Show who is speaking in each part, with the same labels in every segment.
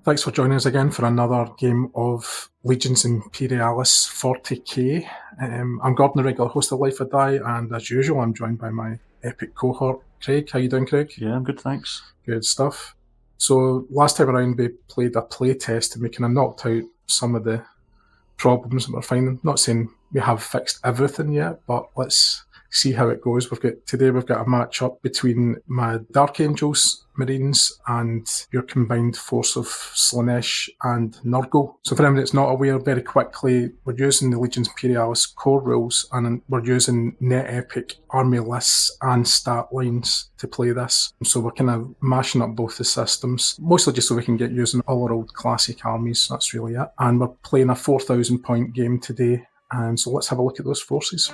Speaker 1: Thanks for joining us again for another game of Legions Imperialis 40K. I'm Gordon, the regular host of Life or Die, and as usual, I'm joined by my epic cohort, Craig. How you doing, Craig?
Speaker 2: Yeah, I'm good, thanks.
Speaker 1: Good stuff. So last time around, we played a play test and we kind of knocked out some of the problems that we're finding. Not saying we have fixed everything yet, but let's see how it goes. Today we've got a match-up between my Dark Angels Marines and your combined force of Slaanesh and Nurgle. So for anyone that's not aware, very quickly, we're using the Legions Imperialis core rules, and we're using net epic army lists and stat lines to play this. So we're kind of mashing up both the systems, mostly just so we can get using all our old classic armies. That's really it. And we're playing a 4,000 point game today. And so let's have a look at those forces.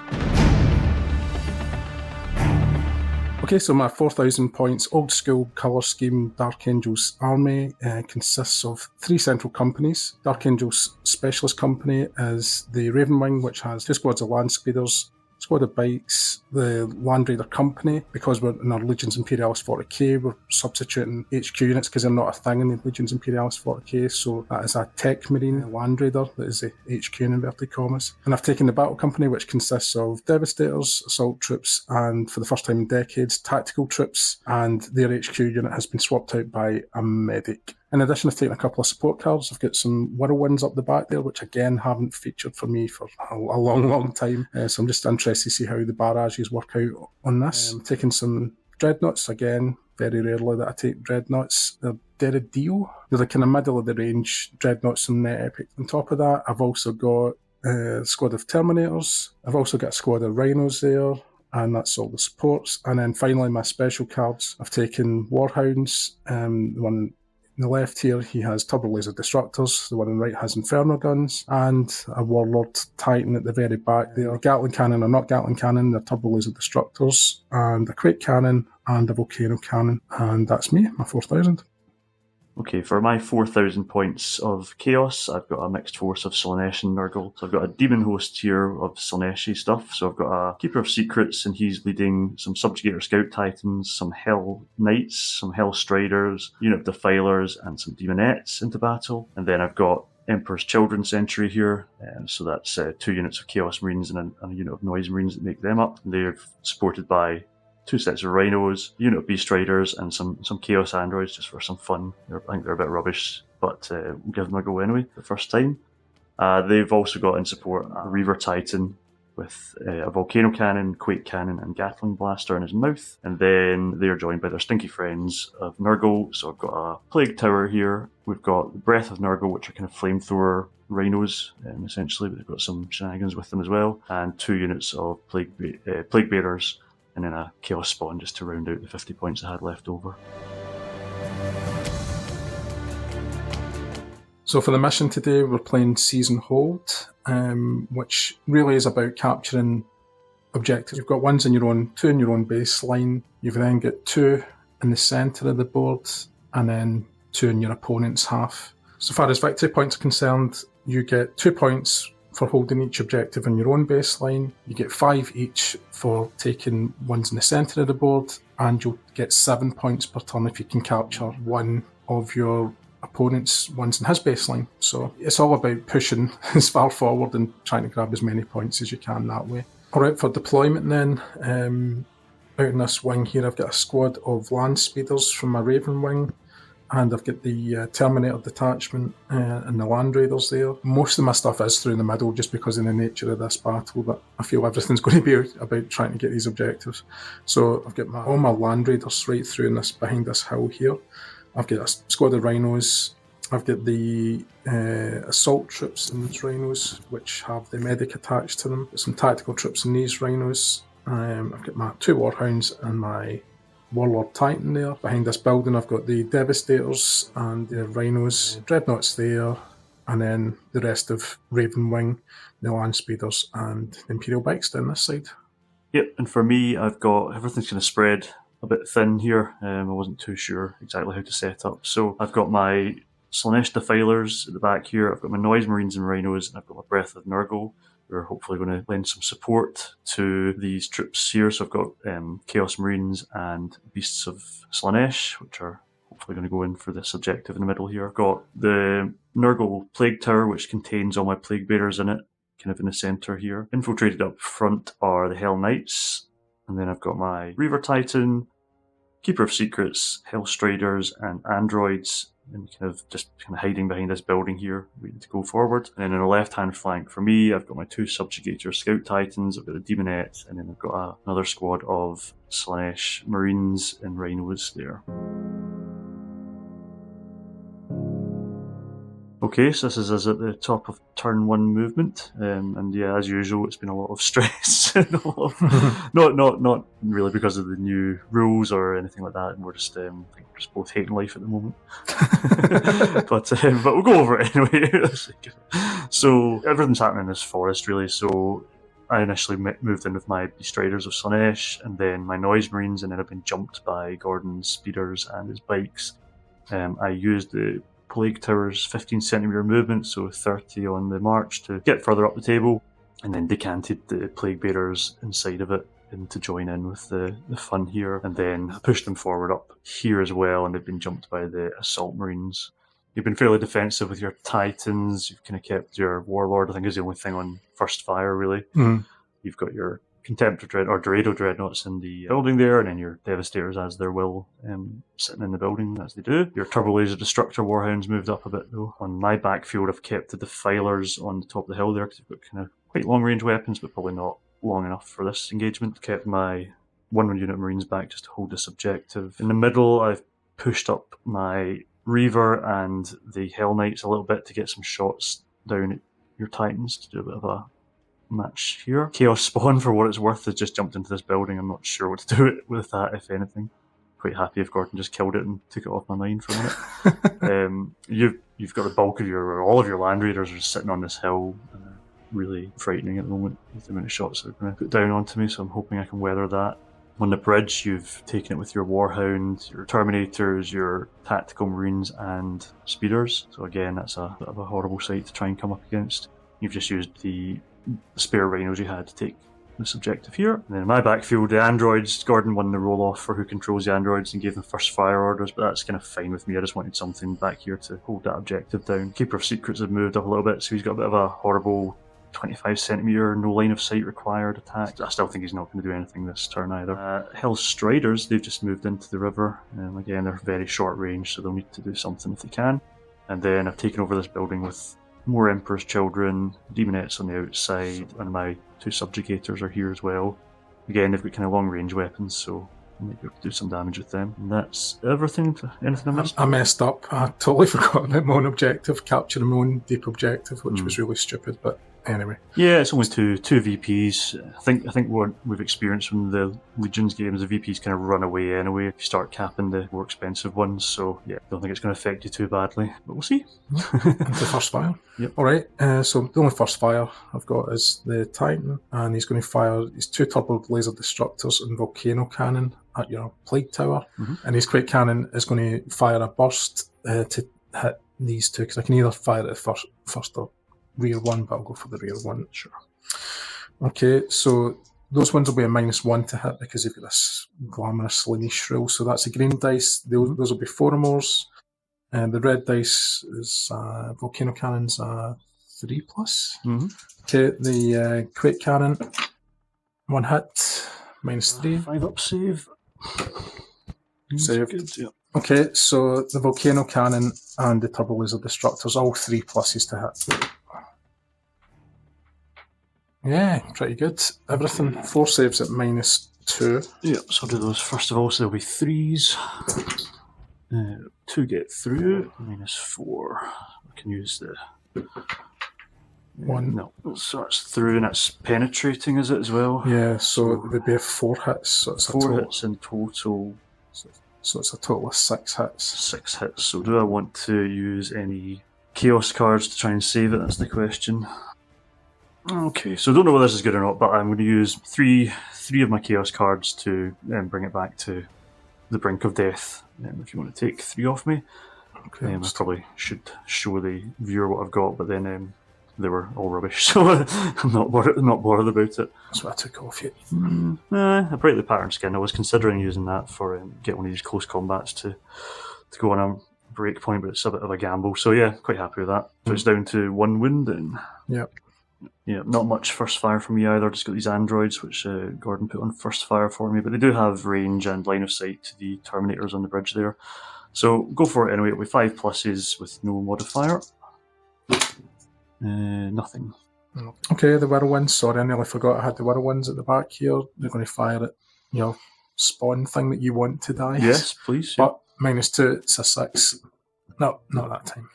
Speaker 1: Okay, so my 4,000 points old school colour scheme Dark Angels army consists of 3 central companies. Dark Angels Specialist Company is the Raven Wing, which has 2 squads of land speeders, squad of bikes, the Land Raider Company. Because we're in our Legions Imperialis 40K, we're substituting HQ units because they're not a thing in the Legions Imperialis 40K, so that is a Tech Marine Land Raider, that is the HQ in inverted commas. And I've taken the Battle Company, which consists of Devastators, Assault Troops, and for the first time in decades, Tactical Troops, and their HQ unit has been swapped out by a Medic. In addition, I've taken a couple of support cards. I've got some Whirlwinds up the back there, which again haven't featured for me for a long time. So I'm just interested to see how the barrages work out on this. Taking some Dreadnoughts, again, very rarely that I take Dreadnoughts. They're Deredio. They're the kind of middle of the range Dreadnoughts and Net Epic. On top of that, I've also got a squad of Terminators. I've also got a squad of Rhinos there. And that's all the supports. And then finally, my special cards. I've taken Warhounds, the one on the left here, he has Turbo Laser Destructors. The one on the right has Inferno Guns. And a Warlord Titan at the very back there. A Gatling Cannon or not Gatling Cannon, they're Turbo Laser Destructors. And a Quake Cannon and a Volcano Cannon. And that's me, my 4,000.
Speaker 2: Okay, for my 4,000 points of Chaos, I've got a mixed force of Slaanesh and Nurgle. So I've got a Demon Host here of Slaaneshi stuff. So I've got a Keeper of Secrets, and he's leading some Subjugator Scout Titans, some Hell Knights, some Hell Striders, unit of Defilers, and some Demonettes into battle. And then I've got Emperor's Children Sentry here, so that's 2 units of Chaos Marines and a unit of Noise Marines that make them up. And they're supported by 2 sets of Rhinos, a unit of Beast Riders, and some Chaos Androids just for some fun. I think they're a bit rubbish, but we'll give them a go anyway the first time. They've also got in support a Reaver Titan with a Volcano Cannon, Quake Cannon, and Gatling Blaster in his mouth. And then they're joined by their stinky friends of Nurgle. So I've got a Plague Tower here. We've got the Breath of Nurgle, which are kind of flamethrower Rhinos, essentially, but they've got some shenanigans with them as well. And 2 units of Plague Bearers, and then a Chaos Spawn just to round out the 50 points I had left over.
Speaker 1: So for the mission today, we're playing Season Hold, which really is about capturing objectives. You've got 1s in your own, 2 in your own baseline. You've then got 2 in the centre of the board, and then 2 in your opponent's half. So far as victory points are concerned, you get 2 points for holding each objective in your own baseline. You get 5 each for taking 1s in the centre of the board, and you'll get 7 points per turn if you can capture 1 of your opponent's 1s in his baseline. So it's all about pushing as far forward and trying to grab as many points as you can that way. Alright, for deployment then, out in this wing here I've got a squad of land speeders from my Raven Wing, and I've got the Terminator detachment and the Land Raiders there. Most of my stuff is through the middle just because of the nature of this battle, but I feel everything's going to be about trying to get these objectives. So I've got all my Land Raiders right through in this, behind this hill here. I've got a squad of Rhinos. I've got the Assault Troops in these Rhinos, which have the Medic attached to them. Got some Tactical Troops in these Rhinos. I've got my 2 Warhounds and my Warlord Titan there. Behind this building I've got the Devastators and the Rhinos, Dreadnoughts there, and then the rest of Raven Wing, the Land Speeders and the Imperial Bikes down this side.
Speaker 2: Yep, and for me I've got everything's kind of spread a bit thin here. I wasn't too sure exactly how to set up. So I've got my Slaanesh Defilers at the back here, I've got my Noise Marines and Rhinos, and I've got my Breath of Nurgle. We're hopefully going to lend some support to these troops here. So I've got Chaos Marines and Beasts of Slaanesh, which are hopefully going to go in for this objective in the middle here. I've got the Nurgle Plague Tower, which contains all my Plague Bearers in it, kind of in the centre here. Infiltrated up front are the Hell Knights, and then I've got my Reaver Titan, Keeper of Secrets, Hell Striders, and Androids, and kind of hiding behind this building here, waiting to go forward. And then on the left-hand flank for me, I've got my 2 Subjugator Scout Titans, I've got the Demonette, and then I've got another squad of Slaanesh Marines and Rhinos there. Okay, so this is us at the top of turn 1 movement, and yeah, as usual, it's been a lot of stress. Not really because of the new rules or anything like that. We're just, I think we're just both hating life at the moment. but we'll go over it anyway. So everything's happening in this forest, really. So I initially moved in with my Bestriders of Slaanesh, and then my Noise Marines, and then I've been jumped by Gordon's speeders and his bikes. I used the Plague Tower's 15 centimetre movement, so 30 on the march to get further up the table, and then decanted the Plague Bearers inside of it and to join in with the fun here, and then pushed them forward up here as well, and they've been jumped by the Assault Marines. You've been fairly defensive with your Titans, you've kind of kept your Warlord, I think is the only thing on first fire really. You've got your Contemptor or Dorado Dreadnoughts in the building there, and then your Devastators as their will sitting in the building as they do. Your Turbo Laser Destructor Warhounds moved up a bit though. On my backfield I've kept the Defilers on the top of the hill there because they've got kind of quite long range weapons, but probably not long enough for this engagement. Kept my 1 unit Marines back just to hold this objective. In the middle I've pushed up my Reaver and the Hell Knights a little bit to get some shots down at your Titans to do a bit of a match here. Chaos Spawn, for what it's worth, has just jumped into this building. I'm not sure what to do with that, if anything. Quite happy if Gordon just killed it and took it off my mind for a minute. You've got the bulk of all of your Land Raiders are sitting on this hill. Really frightening at the moment with the amount of shots they're going to put down onto me, so I'm hoping I can weather that. On the bridge, you've taken it with your Warhound, your Terminators, your Tactical Marines, and Speeders. So again, that's a bit of a horrible sight to try and come up against. You've just used the spare Rhinos you had to take this objective here. And then in my backfield, the Androids, Gordon won the roll-off for who controls the Androids and gave them first fire orders, but that's kind of fine with me. I just wanted something back here to hold that objective down. Keeper of Secrets have moved up a little bit, so he's got a bit of a horrible 25 centimetre, no line of sight required attack. I still think he's not going to do anything this turn either. Hell Striders, they've just moved into the river. Again, they're very short range, so they'll need to do something if they can. And then I've taken over this building with more Emperor's Children, Demonettes on the outside, and my 2 Subjugators are here as well. Again, they've got kind of long range weapons, so I might be able to do some damage with them. And that's everything. Anything I missed?
Speaker 1: I messed up. I totally forgot about my own objective, capturing my own deep objective, which was really stupid, but anyway.
Speaker 2: Yeah, it's almost two VPs. I think what we've experienced from the Legions games, the VPs kind of run away anyway if you start capping the more expensive ones. So yeah, I don't think it's going to affect you too badly, but we'll see.
Speaker 1: Into first fire.
Speaker 2: Yep.
Speaker 1: All right. So the only first fire I've got is the Titan, and he's going to fire his 2 Turbo Laser Destructors and Volcano Cannon at your Plague Tower, and his Quick Cannon is going to fire a burst to hit these 2, because I can either fire at first or rear one, but I'll go for the rear one. Sure. Okay, so those ones will be a -1 to hit because they've got this glamorous Slaanesh shrill. So that's a green dice. Those will be 4-mores. And the red dice is Volcano Cannon's 3+. Okay, the Quick Cannon, 1 hit, -3.
Speaker 2: 5 up save.
Speaker 1: Saved.
Speaker 2: Good, yeah.
Speaker 1: Okay, so the Volcano Cannon and the Turbo Laser Destructors, all 3+s to hit. Yeah, pretty good. Everything, 4 saves at -2.
Speaker 2: Yeah, so I'll do those first of all, so there'll be 3s. 2 get through, -4. I can use the...
Speaker 1: 1.
Speaker 2: No, so that's through and that's penetrating, is it, as well?
Speaker 1: Yeah, so it would be 4 hits. So it's
Speaker 2: 4 hits in total.
Speaker 1: So it's a total of 6 hits.
Speaker 2: 6 hits. So do I want to use any Chaos cards to try and save it? That's the question. Okay, so I don't know whether this is good or not, but I'm going to use three of my Chaos cards to bring it back to the brink of death. If you want to take 3 off me.
Speaker 1: Okay.
Speaker 2: I probably should show the viewer what I've got, but then they were all rubbish, so I'm not bothered about it.
Speaker 1: That's what I took off you.
Speaker 2: A brightly patterned skin. I was considering using that for get one of these close combats to to go on a break point, but it's a bit of a gamble. So yeah, quite happy with that. So it's down to 1 wound then.
Speaker 1: Yep.
Speaker 2: Yeah, not much first fire for me either. Just got these androids, which Gordon put on first fire for me, but they do have range and line of sight to the Terminators on the bridge there. So go for it anyway. It'll be 5 pluses with no modifier. Nothing.
Speaker 1: Okay, the whirlwinds. Sorry, I nearly forgot I had the whirlwinds at the back here. They're going to fire at your spawn thing that you want to die.
Speaker 2: Yes, please.
Speaker 1: But -2, it's a 6. No, not that time.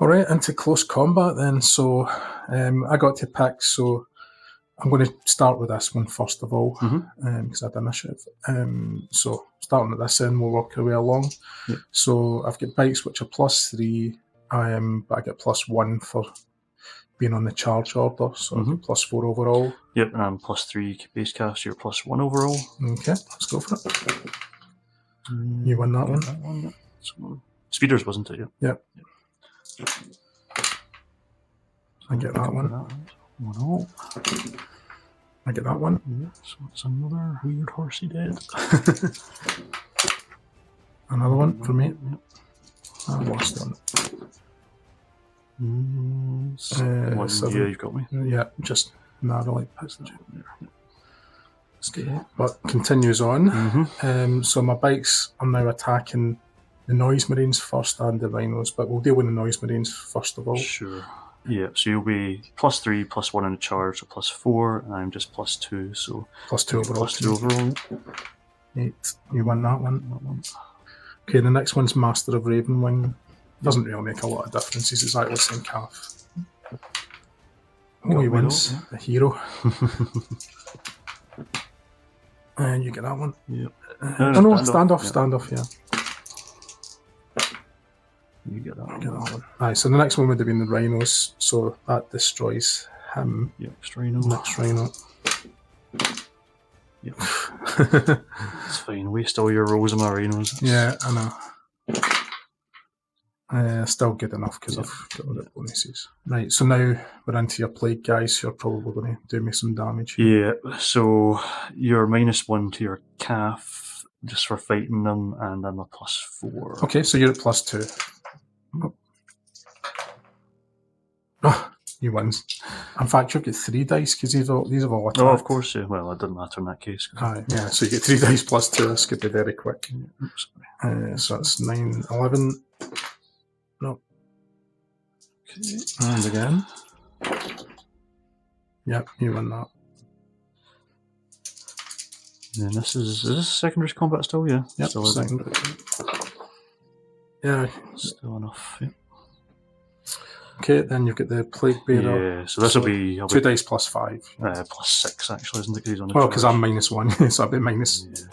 Speaker 1: Alright, into close combat then. So I got to pick, so I'm going to start with this one first of all, because I had initiative. So starting with this end, we'll work our way along.
Speaker 2: Yep.
Speaker 1: So I've got bikes which are +3, but I get +1 for being on the charge order, so I get +4 overall.
Speaker 2: Yep, and I'm +3 base cast, you're +1 overall.
Speaker 1: Okay, let's go for it. You win that one.
Speaker 2: That one, yeah. So, speeders, wasn't it?
Speaker 1: Yep. I get that one.
Speaker 2: 1-0.
Speaker 1: I get that one.
Speaker 2: Yeah, so it's another weird horsey dead.
Speaker 1: Another one for me.
Speaker 2: Yep.
Speaker 1: I lost one.
Speaker 2: One,
Speaker 1: 7.
Speaker 2: yeah, you've got me.
Speaker 1: Yeah, just narrowly passage. Okay, but continues on. So my bikes are now attacking the Noise Marines first and the Rhinos, but we'll deal with the Noise Marines first of all.
Speaker 2: Sure. Yeah, so you'll be +3, +1 in the charge, so +4, and I'm just +2, so
Speaker 1: +2 overall.
Speaker 2: +2 overall.
Speaker 1: 8. You win that one. Okay, the next one's Master of Ravenwing. Doesn't really make a lot of difference. He's exactly the same calf. Oh, he wins. The hero. And you get that one.
Speaker 2: Yep.
Speaker 1: No, standoff, yeah.
Speaker 2: You get that
Speaker 1: one. Aye, so the next one would have been the Rhinos, so that destroys him.
Speaker 2: Yep, next Rhino.
Speaker 1: Next Rhino.
Speaker 2: Yep. It's fine, waste all your rolls on my Rhinos.
Speaker 1: Yeah, I know. Still good enough because I've got all the bonuses. Right, so now we're into your plague guys, so you're probably going to do me some damage.
Speaker 2: Yeah, so you're -1 to your calf just for fighting them, and I'm a +4.
Speaker 1: Okay, so you're at +2. Oh, you win. In fact, you've got 3 dice because these have all attacked.
Speaker 2: Oh, of course, yeah. Well, it doesn't matter in that case.
Speaker 1: Aye, yeah, so you get 3 dice +2. This could be very quick.
Speaker 2: Oops.
Speaker 1: So that's 9, 11. No.
Speaker 2: Okay.
Speaker 1: And again. Yep, you win that.
Speaker 2: And then this is secondary combat still, yeah?
Speaker 1: Yep,
Speaker 2: still
Speaker 1: secondary. Yeah.
Speaker 2: Still enough, yeah.
Speaker 1: Okay, then you've got the Plague Bearer.
Speaker 2: Yeah, so this will be...
Speaker 1: 2 dice +5.
Speaker 2: +6, actually, isn't it? Because he's on the
Speaker 1: well, because I'm -1, so I'll be minus...
Speaker 2: Yeah,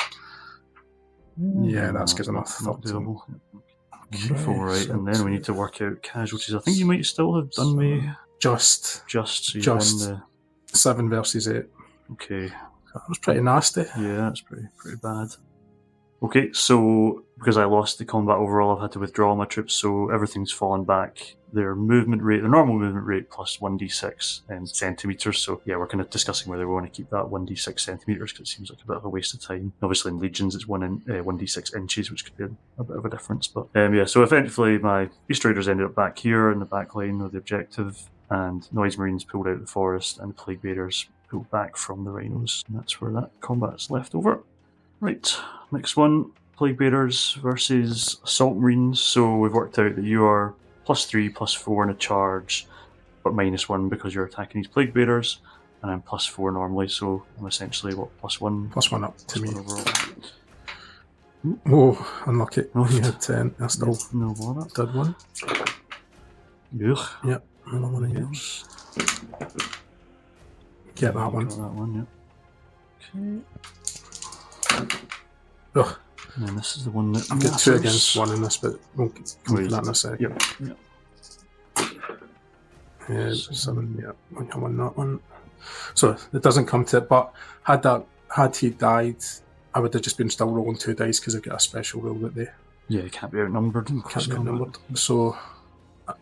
Speaker 1: Yeah, that's good enough.
Speaker 2: Not
Speaker 1: 13.
Speaker 2: doable. Wonderful, right, and then we need to work out casualties. I think you might still have done me...
Speaker 1: Just.
Speaker 2: So you
Speaker 1: Just.
Speaker 2: won
Speaker 1: 7 versus 8.
Speaker 2: Okay.
Speaker 1: That was pretty nasty.
Speaker 2: Yeah, that's pretty bad. Okay, so because I lost the combat overall, I've had to withdraw my troops, so everything's fallen back. Their movement rate, their normal movement rate plus 1d6 in centimetres. So yeah, we're kind of discussing whether we want to keep that 1d6 centimetres because it seems like a bit of a waste of time. Obviously in Legions it's 1d6 inches, which could be a bit of a difference. But yeah, so eventually my Beast Riders ended up back here in the back line of the objective, and Noise Marines pulled out of the forest, and the Plague Bearers pulled back from the Rhinos. And that's where that combat's left over. Right, next one, Plague Bearers versus Assault Marines. So we've worked out that you are +3, +4 in a charge, but -1 because you're attacking these Plague Bearers, and I'm +4 normally, so I'm essentially, what, +1?
Speaker 1: +1 up to me.
Speaker 2: Overall.
Speaker 1: Oh, unlucky. Oh, you had 10. I still
Speaker 2: no bother.
Speaker 1: did one.
Speaker 2: Ugh.
Speaker 1: Yep, another one of yours. Get that one.
Speaker 2: Got that one, yeah. Okay.
Speaker 1: Ugh.
Speaker 2: And then this is the one that
Speaker 1: I've got 2 against 1 in this, but we'll come to that in a second.
Speaker 2: Yep.
Speaker 1: Yeah, 7, yeah. I won that one. So it doesn't come to it, but had he died, I would have just been still rolling 2 dice because I've got a special rule that they
Speaker 2: you can't be outnumbered.
Speaker 1: Can't be outnumbered. So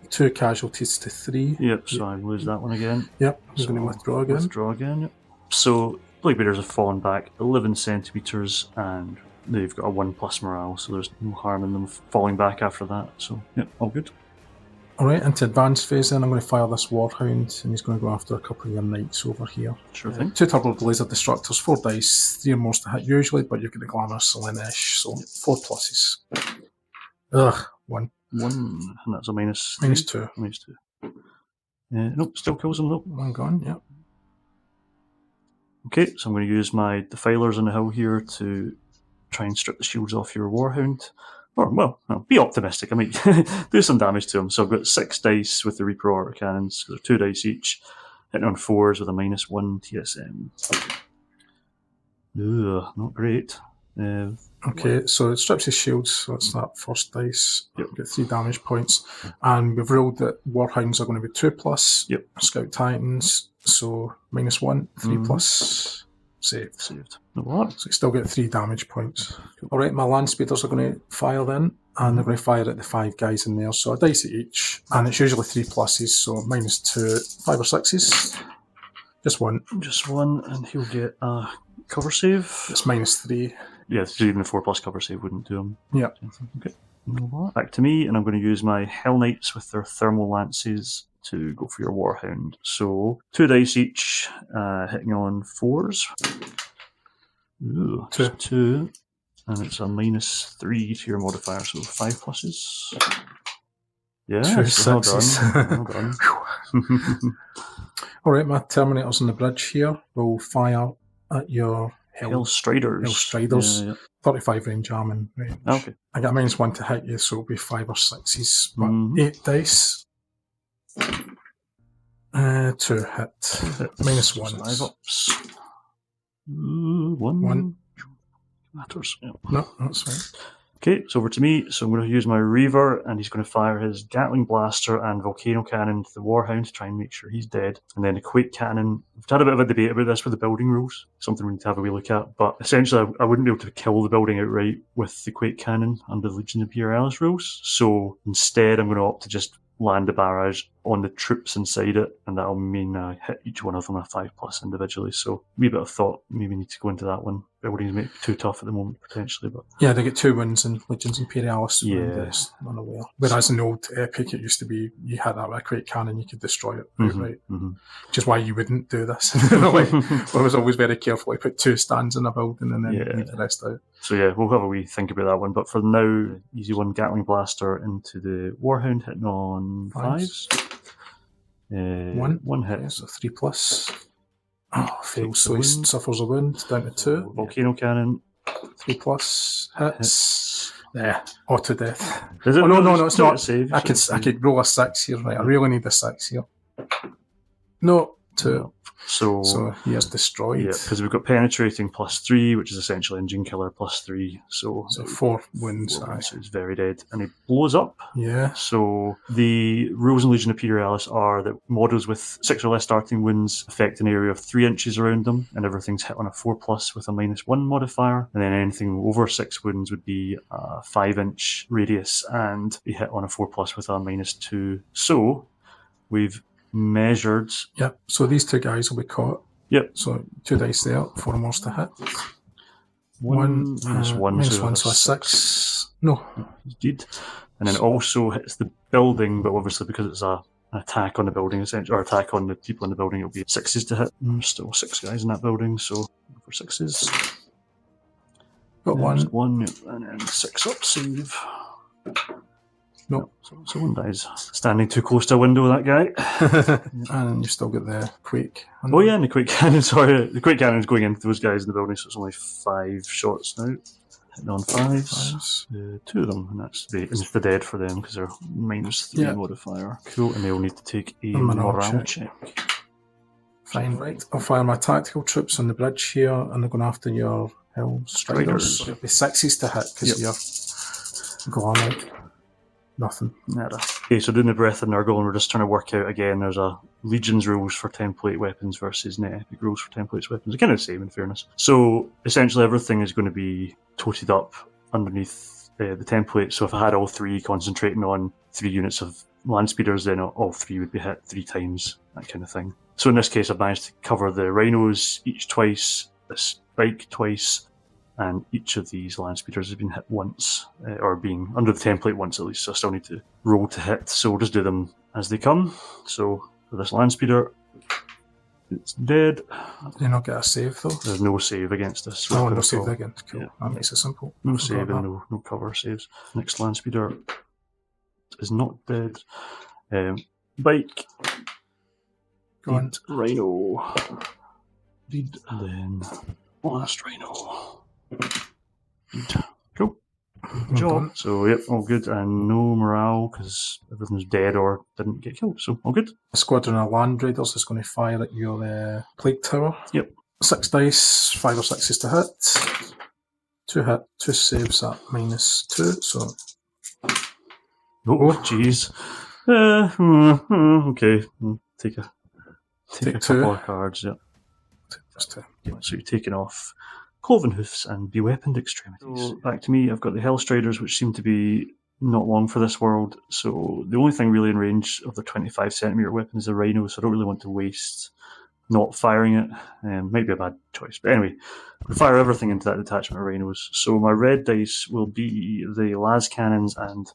Speaker 1: 2 casualties to 3.
Speaker 2: Yep, so I lose that one again.
Speaker 1: Yep, I'm going to withdraw again.
Speaker 2: Yep. So Plague Bearers have fallen back 11 centimetres, and they've got a 1+ morale, so there's no harm in them falling back after that. So, yeah, all good.
Speaker 1: Alright, into advanced phase then, I'm going to fire this Warhound, and he's going to go after a couple of your knights over here.
Speaker 2: Sure thing.
Speaker 1: 2 Turbo Laser Destructors, 4 dice, 3 or more to hit usually, but you've got the Glamour Slaanesh, so 4 pluses. Ugh, 1.
Speaker 2: 1, and that's a minus.
Speaker 1: Minus 2.
Speaker 2: Minus 2. Nope, still kills him though.
Speaker 1: 1 gone, yeah.
Speaker 2: Okay, so I'm going to use my Defilers on the hill here to try and strip the shields off your Warhound. Or, well, no, be optimistic. I might do some damage to him. So I've got 6 dice with the Reaper Order Cannons. They're 2 dice each. Hitting on 4s with a -1 TSM. Ugh, not great.
Speaker 1: Okay, so it strips his shields, so it's that first dice. Yep. Get 3 damage points. And we've ruled that Warhounds are going to be 2+.
Speaker 2: Yep.
Speaker 1: Scout Titans, so -1, 3+. Saved.
Speaker 2: No what?
Speaker 1: So you still get 3 damage points. Alright, my land speeders are going to fire then, and they're going to fire at the 5 guys in there. So a dice at each, and it's usually 3 pluses, so -2, 5 or 6s. Just 1.
Speaker 2: Just 1, and he'll get a cover save.
Speaker 1: It's -3.
Speaker 2: Yeah, so even the 4+ cover save wouldn't do him.
Speaker 1: Yeah.
Speaker 2: Okay. Back to me, and I'm going to use my Hell Knights with their Thermal Lances to go for your Warhound. So 2 dice each, hitting on 4s. Ooh, 2. And it's a -3 to your modifier, so 5 pluses. Yeah,
Speaker 1: 2
Speaker 2: so
Speaker 1: sixes.
Speaker 2: well done.
Speaker 1: Alright, my Terminators on the bridge here will fire at your
Speaker 2: Hell Striders.
Speaker 1: Hell Striders.
Speaker 2: Yeah.
Speaker 1: 35 range arming range.
Speaker 2: Okay.
Speaker 1: I got -1 to hit you, so it'll be 5 or 6s, but 8 dice. 2 hit. -1.
Speaker 2: 5 ups. 1. Matters. Yeah.
Speaker 1: No, that's fine.
Speaker 2: Okay, so over to me. So I'm going to use my Reaver, and he's going to fire his Gatling Blaster and Volcano Cannon to the Warhound to try and make sure he's dead. And then the Quake Cannon. We've had a bit of a debate about this with the building rules. Something we need to have a wee look at. But essentially, I wouldn't be able to kill the building outright with the Quake Cannon under the Legions Imperialis rules. So instead, I'm going to opt to just land a barrage on the troops inside it, and that'll mean I hit each one of them a 5+ individually. So a wee bit of thought. Maybe need to go into that one. Buildings may be too tough at the moment, potentially. But
Speaker 1: yeah, they get 2 wins in Legions Imperialis.
Speaker 2: Yeah.
Speaker 1: Unaware. Whereas in the old Epic, it used to be you had that with a Quake Cannon, you could destroy it outright. Which is why you wouldn't do this. I was always very careful. I put 2 stands in a building and then leave the rest out.
Speaker 2: So yeah, we'll have a wee think about that one. But for now, easy one Gatling Blaster into the Warhound, hitting on 5s. 1 hit.
Speaker 1: Yeah, so 3+. Oh, fails, so he suffers a wound, down to 2.
Speaker 2: Volcano Cannon.
Speaker 1: 3+ hits. Yeah, auto death.
Speaker 2: Is it?
Speaker 1: Oh, no, it's not.
Speaker 2: Save,
Speaker 1: I could roll a 6 here, right? I really need a 6 here. No, 2. So he is destroyed.
Speaker 2: Yeah, because we've got penetrating +3, which is essentially engine killer +3. So
Speaker 1: 4 wounds.
Speaker 2: So he's very dead. And he blows up.
Speaker 1: Yeah.
Speaker 2: So the rules in Legion Imperialis are that models with 6 or less starting wounds affect an area of 3 inches around them, and everything's hit on a 4+ with a -1 modifier. And then anything over 6 wounds would be a 5-inch radius and be hit on a 4+ with a -2. So we've measured.
Speaker 1: Yep. So these 2 guys will be caught.
Speaker 2: Yep.
Speaker 1: So 2 dice there, 4 more to hit.
Speaker 2: 1
Speaker 1: -1, so a 6. No.
Speaker 2: He did. And then it also hits the building, but obviously because it's an attack on the building, essentially, or attack on the people in the building, it'll be 6s to hit. Still 6 guys in that building, so for 6s.
Speaker 1: Got 1.
Speaker 2: 1, and then 6 up save.
Speaker 1: No.
Speaker 2: So 1 dies. Standing too close to a window, that guy.
Speaker 1: And you still get the Quake.
Speaker 2: Oh yeah, and the Quake Cannon, sorry. The Quake Cannon is going into those guys in the building, so it's only 5 shots now. Hitting on 5s. 2 of them, and that's the dead for them, because they're -3 modifier. Cool, and they'll need to take a morale check.
Speaker 1: Fine, right. I'll fire my tactical troops on the bridge here, and they're going after your Hell Striders. It'll be 6s to hit, because you're glamour. Nothing.
Speaker 2: Nada. Okay, so doing the Breath of Nurgle, and we're just trying to work out again, there's a Legion's rules for template weapons versus net epic rules for templates weapons. They're kind of the same in fairness. So essentially everything is going to be toted up underneath the template. So if I had all 3 concentrating on 3 units of land speeders, then all 3 would be hit 3 times, that kind of thing. So in this case, I've managed to cover the rhinos each twice, the spike twice, and each of these land speeders has been hit once, or being under the template once at least, so I still need to roll to hit, so we'll just do them as they come. So for this land speeder, it's dead.
Speaker 1: Do you not get a save though?
Speaker 2: There's no save against this.
Speaker 1: Oh, no save against. Cool.
Speaker 2: Yeah.
Speaker 1: That makes it simple.
Speaker 2: No save and no cover saves. Next land speeder is not dead. Bike.
Speaker 1: Go on.
Speaker 2: Rhino. Lead, and then last Rhino. Lead. Cool. Good job. So, yep, all good. And no morale because everyone's dead or didn't get killed. So, all good.
Speaker 1: A squadron of land raiders is going to fire at your plague tower.
Speaker 2: Yep.
Speaker 1: 6 dice, 5 or 6s to hit. 2 hit, 2 saves at -2. So,
Speaker 2: oh, jeez. Okay. Take a
Speaker 1: Take 2.
Speaker 2: couple of cards. Yep.
Speaker 1: Just 2.
Speaker 2: So you're taking off cloven hoofs and beweaponed extremities. So back to me, I've got the Hellstriders, which seem to be not long for this world. So the only thing really in range of the 25 centimeter weapon is the Rhino, so I don't really want to waste not firing it. Might be a bad choice. But anyway, we fire everything into that detachment of Rhinos. So my red dice will be the las cannons and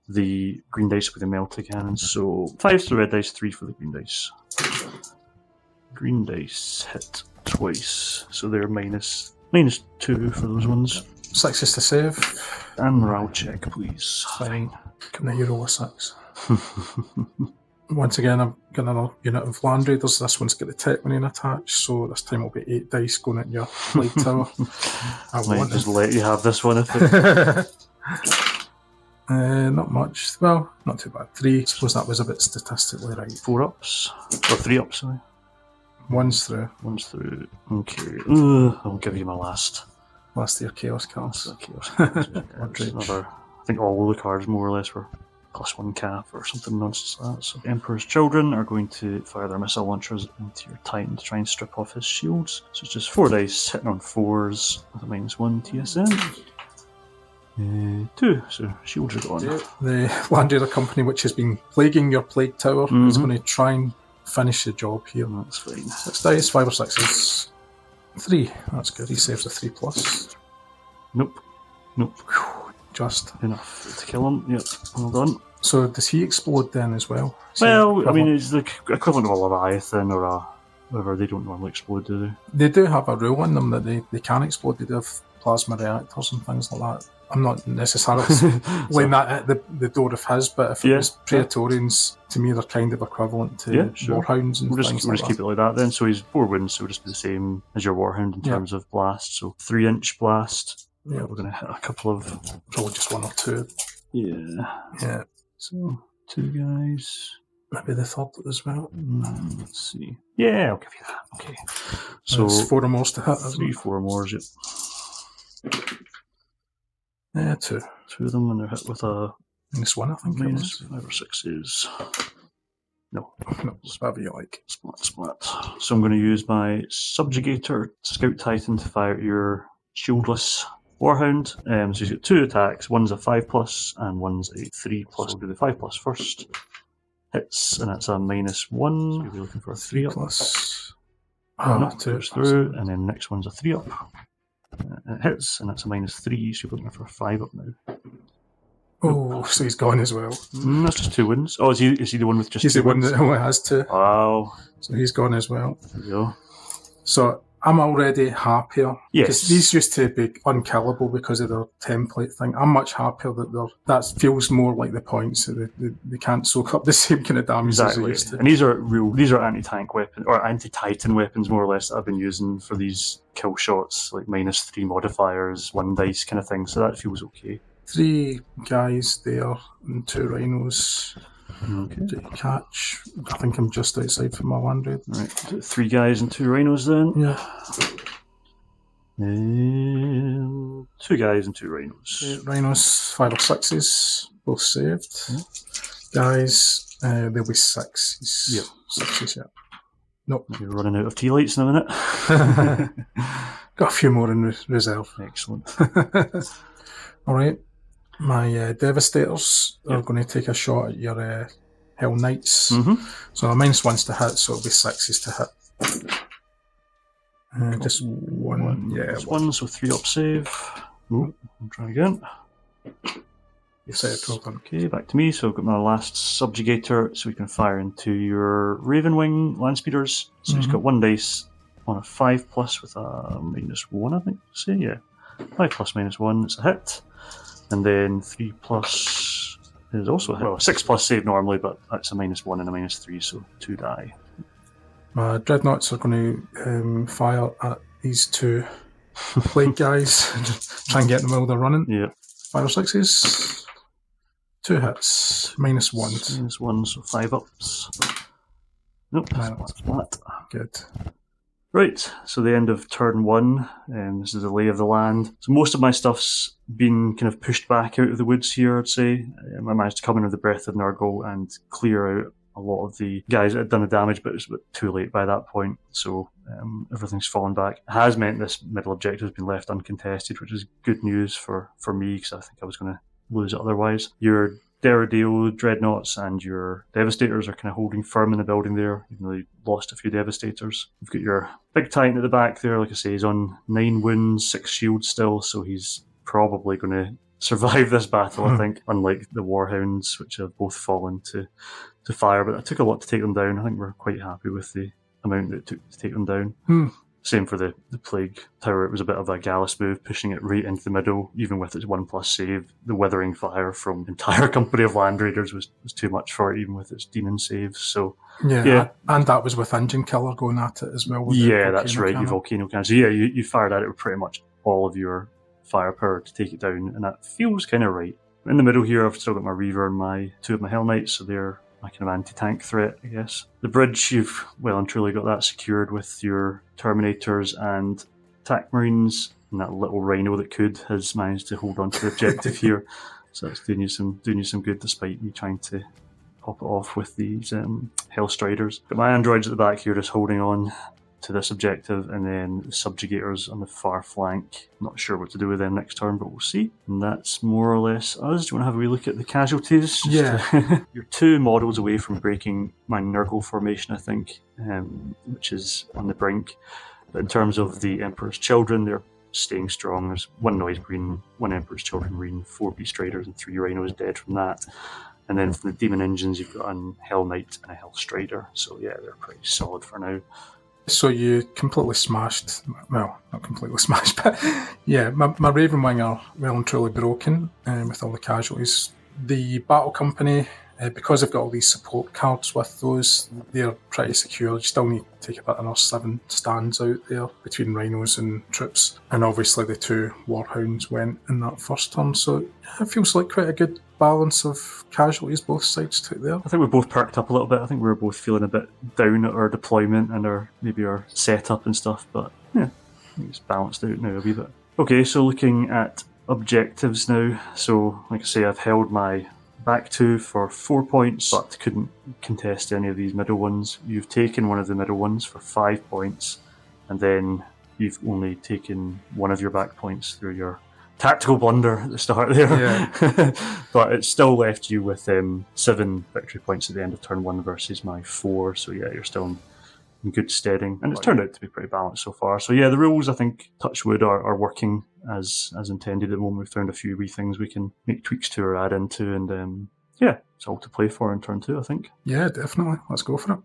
Speaker 2: the green dice with the melta cannons. So 5 for the red dice, 3 for the green dice. Green dice hit twice, so they're -2 for those ones.
Speaker 1: 6s to save.
Speaker 2: And morale check, please.
Speaker 1: Fine. Now you roll a 6. Once again, I'm getting another unit of land raiders. This one's got the tech marine attached, so this time will be 8 dice going at your plague tower.
Speaker 2: I might just let you have this one if it...
Speaker 1: Not much. Well, not too bad. 3. I suppose that was a bit statistically right.
Speaker 2: 4 ups. Or 3 ups, sorry.
Speaker 1: 1's through.
Speaker 2: 1's through. Okay. I'll give you my last
Speaker 1: Last of your chaos cards.
Speaker 2: chaos cards. Another, I think all the cards more or less were +1 cap or something nonsense like that. So Emperor's Children are going to fire their missile launchers into your Titan to try and strip off his shields. So it's just 4 dice hitting on 4s with a -1 TSM. 2, so shields are gone.
Speaker 1: The land raider company, which has been plaguing your plague tower, is going to try and finish the job here.
Speaker 2: That's fine.
Speaker 1: 6 dice, 5 or 6s. 3, that's good. He saves a 3+.
Speaker 2: Nope.
Speaker 1: Just
Speaker 2: Enough to kill him. Yep, well done.
Speaker 1: So does he explode then as well?
Speaker 2: Well, I mean, it's the equivalent of a Leviathan or a whatever. They don't normally explode, do they?
Speaker 1: They do have a rule in them that they can explode. They do have plasma reactors and things like that. I'm not necessarily laying that at the door of his, but if it was Praetorians, to me they're kind of equivalent to Warhounds and
Speaker 2: we'll
Speaker 1: things
Speaker 2: just, we'll just keep it like that then. So he's 4 wounds, so it'll just be the same as your Warhound in terms of blast. So 3-inch blast. Yeah, we're going to hit a couple of...
Speaker 1: Probably just 1 or 2. Yeah.
Speaker 2: So 2 guys.
Speaker 1: Maybe the third as well.
Speaker 2: Let's see. Yeah, I'll give you that. Okay. So
Speaker 1: there's 4 more to hit.
Speaker 2: 3, 4 more, yep.
Speaker 1: Yeah, 2.
Speaker 2: 2 of them, and they're hit with a...
Speaker 1: -1, I think it was.
Speaker 2: 5 or 6s. No,
Speaker 1: it's whatever you like.
Speaker 2: Splat. So I'm going to use my Subjugator Scout Titan to fire at your shieldless Warhound. So he's got 2 attacks. One's a 5+, and one's a 3+. So we'll do the 5+ first. Hits, and that's a -1. So you'll be looking for a 3+. No, 2 goes through, and then the next one's a 3+. It hits, and that's a -3, so you're looking for a 5+ now.
Speaker 1: Oh, so he's gone as well.
Speaker 2: That's just 2 wins. Oh, is he the one with just 2 wins?
Speaker 1: He's the one that only has 2.
Speaker 2: Wow.
Speaker 1: So he's gone as well.
Speaker 2: There you go.
Speaker 1: So I'm already happier.
Speaker 2: Yes.
Speaker 1: Because these used to be unkillable because of their template thing. I'm much happier that that feels more like the points. So they can't soak up the same kind of damage as they used to.
Speaker 2: And these are anti-tank weapons, or anti-titan weapons more or less, that I've been using for these kill shots, like -3 modifiers, 1 dice kind of thing, so that feels okay.
Speaker 1: 3 guys there and 2 rhinos.
Speaker 2: Okay.
Speaker 1: To catch. I think I'm just outside from my land raid.
Speaker 2: Right, 3 guys and 2 rhinos then.
Speaker 1: Yeah.
Speaker 2: 2 guys and 2 rhinos.
Speaker 1: Rhinos, 5 or 6s, both saved. Guys, they'll be 6s.
Speaker 2: Yep.
Speaker 1: 6s, yeah. Nope.
Speaker 2: You're running out of tea lights in a minute.
Speaker 1: Got a few more in reserve.
Speaker 2: Excellent.
Speaker 1: Alright. My Devastators are going to take a shot at your Hell Knights. So a -1's to hit, so it'll be 6s to hit. Just one. Yeah,
Speaker 2: Just one, so 3 up save. Oh, I'll try again.
Speaker 1: Yes.
Speaker 2: Okay, back to me. So I've got my last subjugator, so we can fire into your Ravenwing land speeders. So he's got 1 dice on a 5+ with a -1, I think. Say, yeah. 5+ -1, it's a hit. And then 3+ is also a hit. Well, 6+ save normally, but that's a -1 and a -3, so 2 die.
Speaker 1: My dreadnoughts are going to fire at these 2 plague guys. Try and get them while they're running.
Speaker 2: Yeah.
Speaker 1: 5 or 6s. 2 hits. -1.
Speaker 2: -1, so 5 ups. Nope, that's flat.
Speaker 1: Good.
Speaker 2: Right, so the end of turn 1, this is the lay of the land. So most of my stuff's been kind of pushed back out of the woods here, I'd say. I managed to come in with the Breath of Nurgle and clear out a lot of the guys that had done the damage, but it was a bit too late by that point, so everything's fallen back. It has meant this middle objective has been left uncontested, which is good news for me, because I think I was going to lose it otherwise. Your Derridale Dreadnoughts and your Devastators are kind of holding firm in the building there, even though you lost a few Devastators. You've got your big Titan at the back there, like I say, he's on 9 wounds, 6 shields still, so he's probably going to survive this battle, I think, unlike the Warhounds, which have both fallen to fire, but it took a lot to take them down. I think we're quite happy with the amount that it took to take them down. Same for the Plague Tower. It was a bit of a Gallus move, pushing it right into the middle, even with its 1+ save. The withering fire from the entire company of Land Raiders was too much for it, even with its demon saves. So
Speaker 1: yeah, and that was with Engine Killer going at it as well.
Speaker 2: Yeah, that's right, your Volcano Cannon. So yeah, you fired at it with pretty much all of your firepower to take it down, and that feels kind of right. In the middle here, I've still got my Reaver and 2 of my Hell Knights, so they're my kind of anti-tank threat, I guess. The bridge, you've well and truly got that secured with your Terminators and Attack Marines, and that little Rhino that could has managed to hold on to the objective here. So that's doing you some good, despite me trying to pop it off with these Hellstriders. Got my androids at the back here just holding on to this objective, and then the subjugators on the far flank. Not sure what to do with them next turn, but we'll see. And that's more or less us. Do you want to have a wee look at the casualties? You're 2 models away from breaking my Nurgle formation, I think, which is on the brink. But in terms of the Emperor's Children, they're staying strong. There's 1 Noise Marine, 1 Emperor's Children Marine, 4 Beast Raiders, and 3 Rhinos dead from that. And then from the Demon Engines, you've got a Hell Knight and a Hellstrider. So yeah, they're pretty solid for now.
Speaker 1: So you completely smashed, well, not completely smashed, but yeah, my Ravenwing are well and truly broken with all the casualties. The Battle Company, because they've got all these support cards with those, they're pretty secure. You still need to take about another 7 stands out there between Rhinos and troops. And obviously the 2 Warhounds went in that first turn, so it feels like quite a good balance of casualties both sides took there.
Speaker 2: I think we both perked up a little bit. I think we were both feeling a bit down at our deployment and our setup and stuff, but yeah, I think it's balanced out now a wee bit. Okay, so looking at objectives now. So like I say, I've held my back 2 for 4 points, but couldn't contest any of these middle ones. You've taken one of the middle ones for 5 points, and then you've only taken one of your back points through your tactical blunder at the start there.
Speaker 1: Yeah.
Speaker 2: But it still left you with 7 victory points at the end of turn 1 versus my 4, so yeah, you're still in good steading, and it's turned out to be pretty balanced so far. So yeah, the rules, I think, touch wood, are working as intended at the moment. We've found a few wee things we can make tweaks to or add into, and yeah, it's all to play for in turn 2, I think.
Speaker 1: Yeah, definitely. Let's go for it.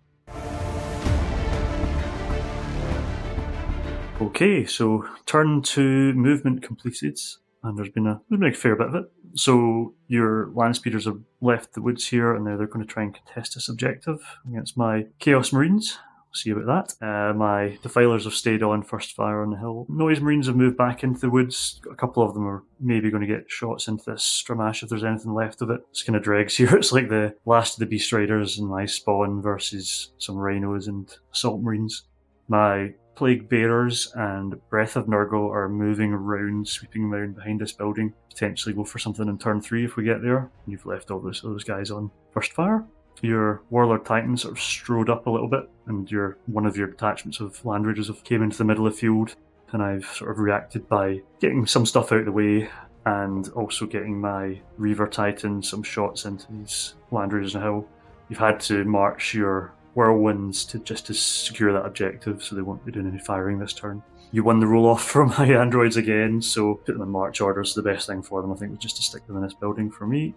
Speaker 2: Okay, so turn 2 movement completed, and there's been a fair bit of it. So your land speeders have left the woods here, and now they're going to try and contest this objective against my Chaos Marines. We'll see about that. My Defilers have stayed on first fire on the hill. Noise Marines have moved back into the woods. A couple of them are maybe going to get shots into this Stramash if there's anything left of it. It's kind of dregs here. It's like the last of the Beast Riders and my spawn versus some Rhinos and Assault Marines. My Plague Bearers and Breath of Nurgle are moving around, sweeping around behind this building. Potentially go for something in turn 3 if we get there. And you've left all those guys on first fire. Your Warlord Titans sort of strode up a little bit, and one of your detachments of Land Raiders have came into the middle of the field, and I've sort of reacted by getting some stuff out of the way and also getting my Reaver Titan some shots into these Land Raiders on the hill. You've had to march your whirlwinds to secure that objective, so they won't be doing any firing this turn. You won the roll-off from my androids again, so put them in march order. So the best thing for them, I think, was just to stick them in this building for me.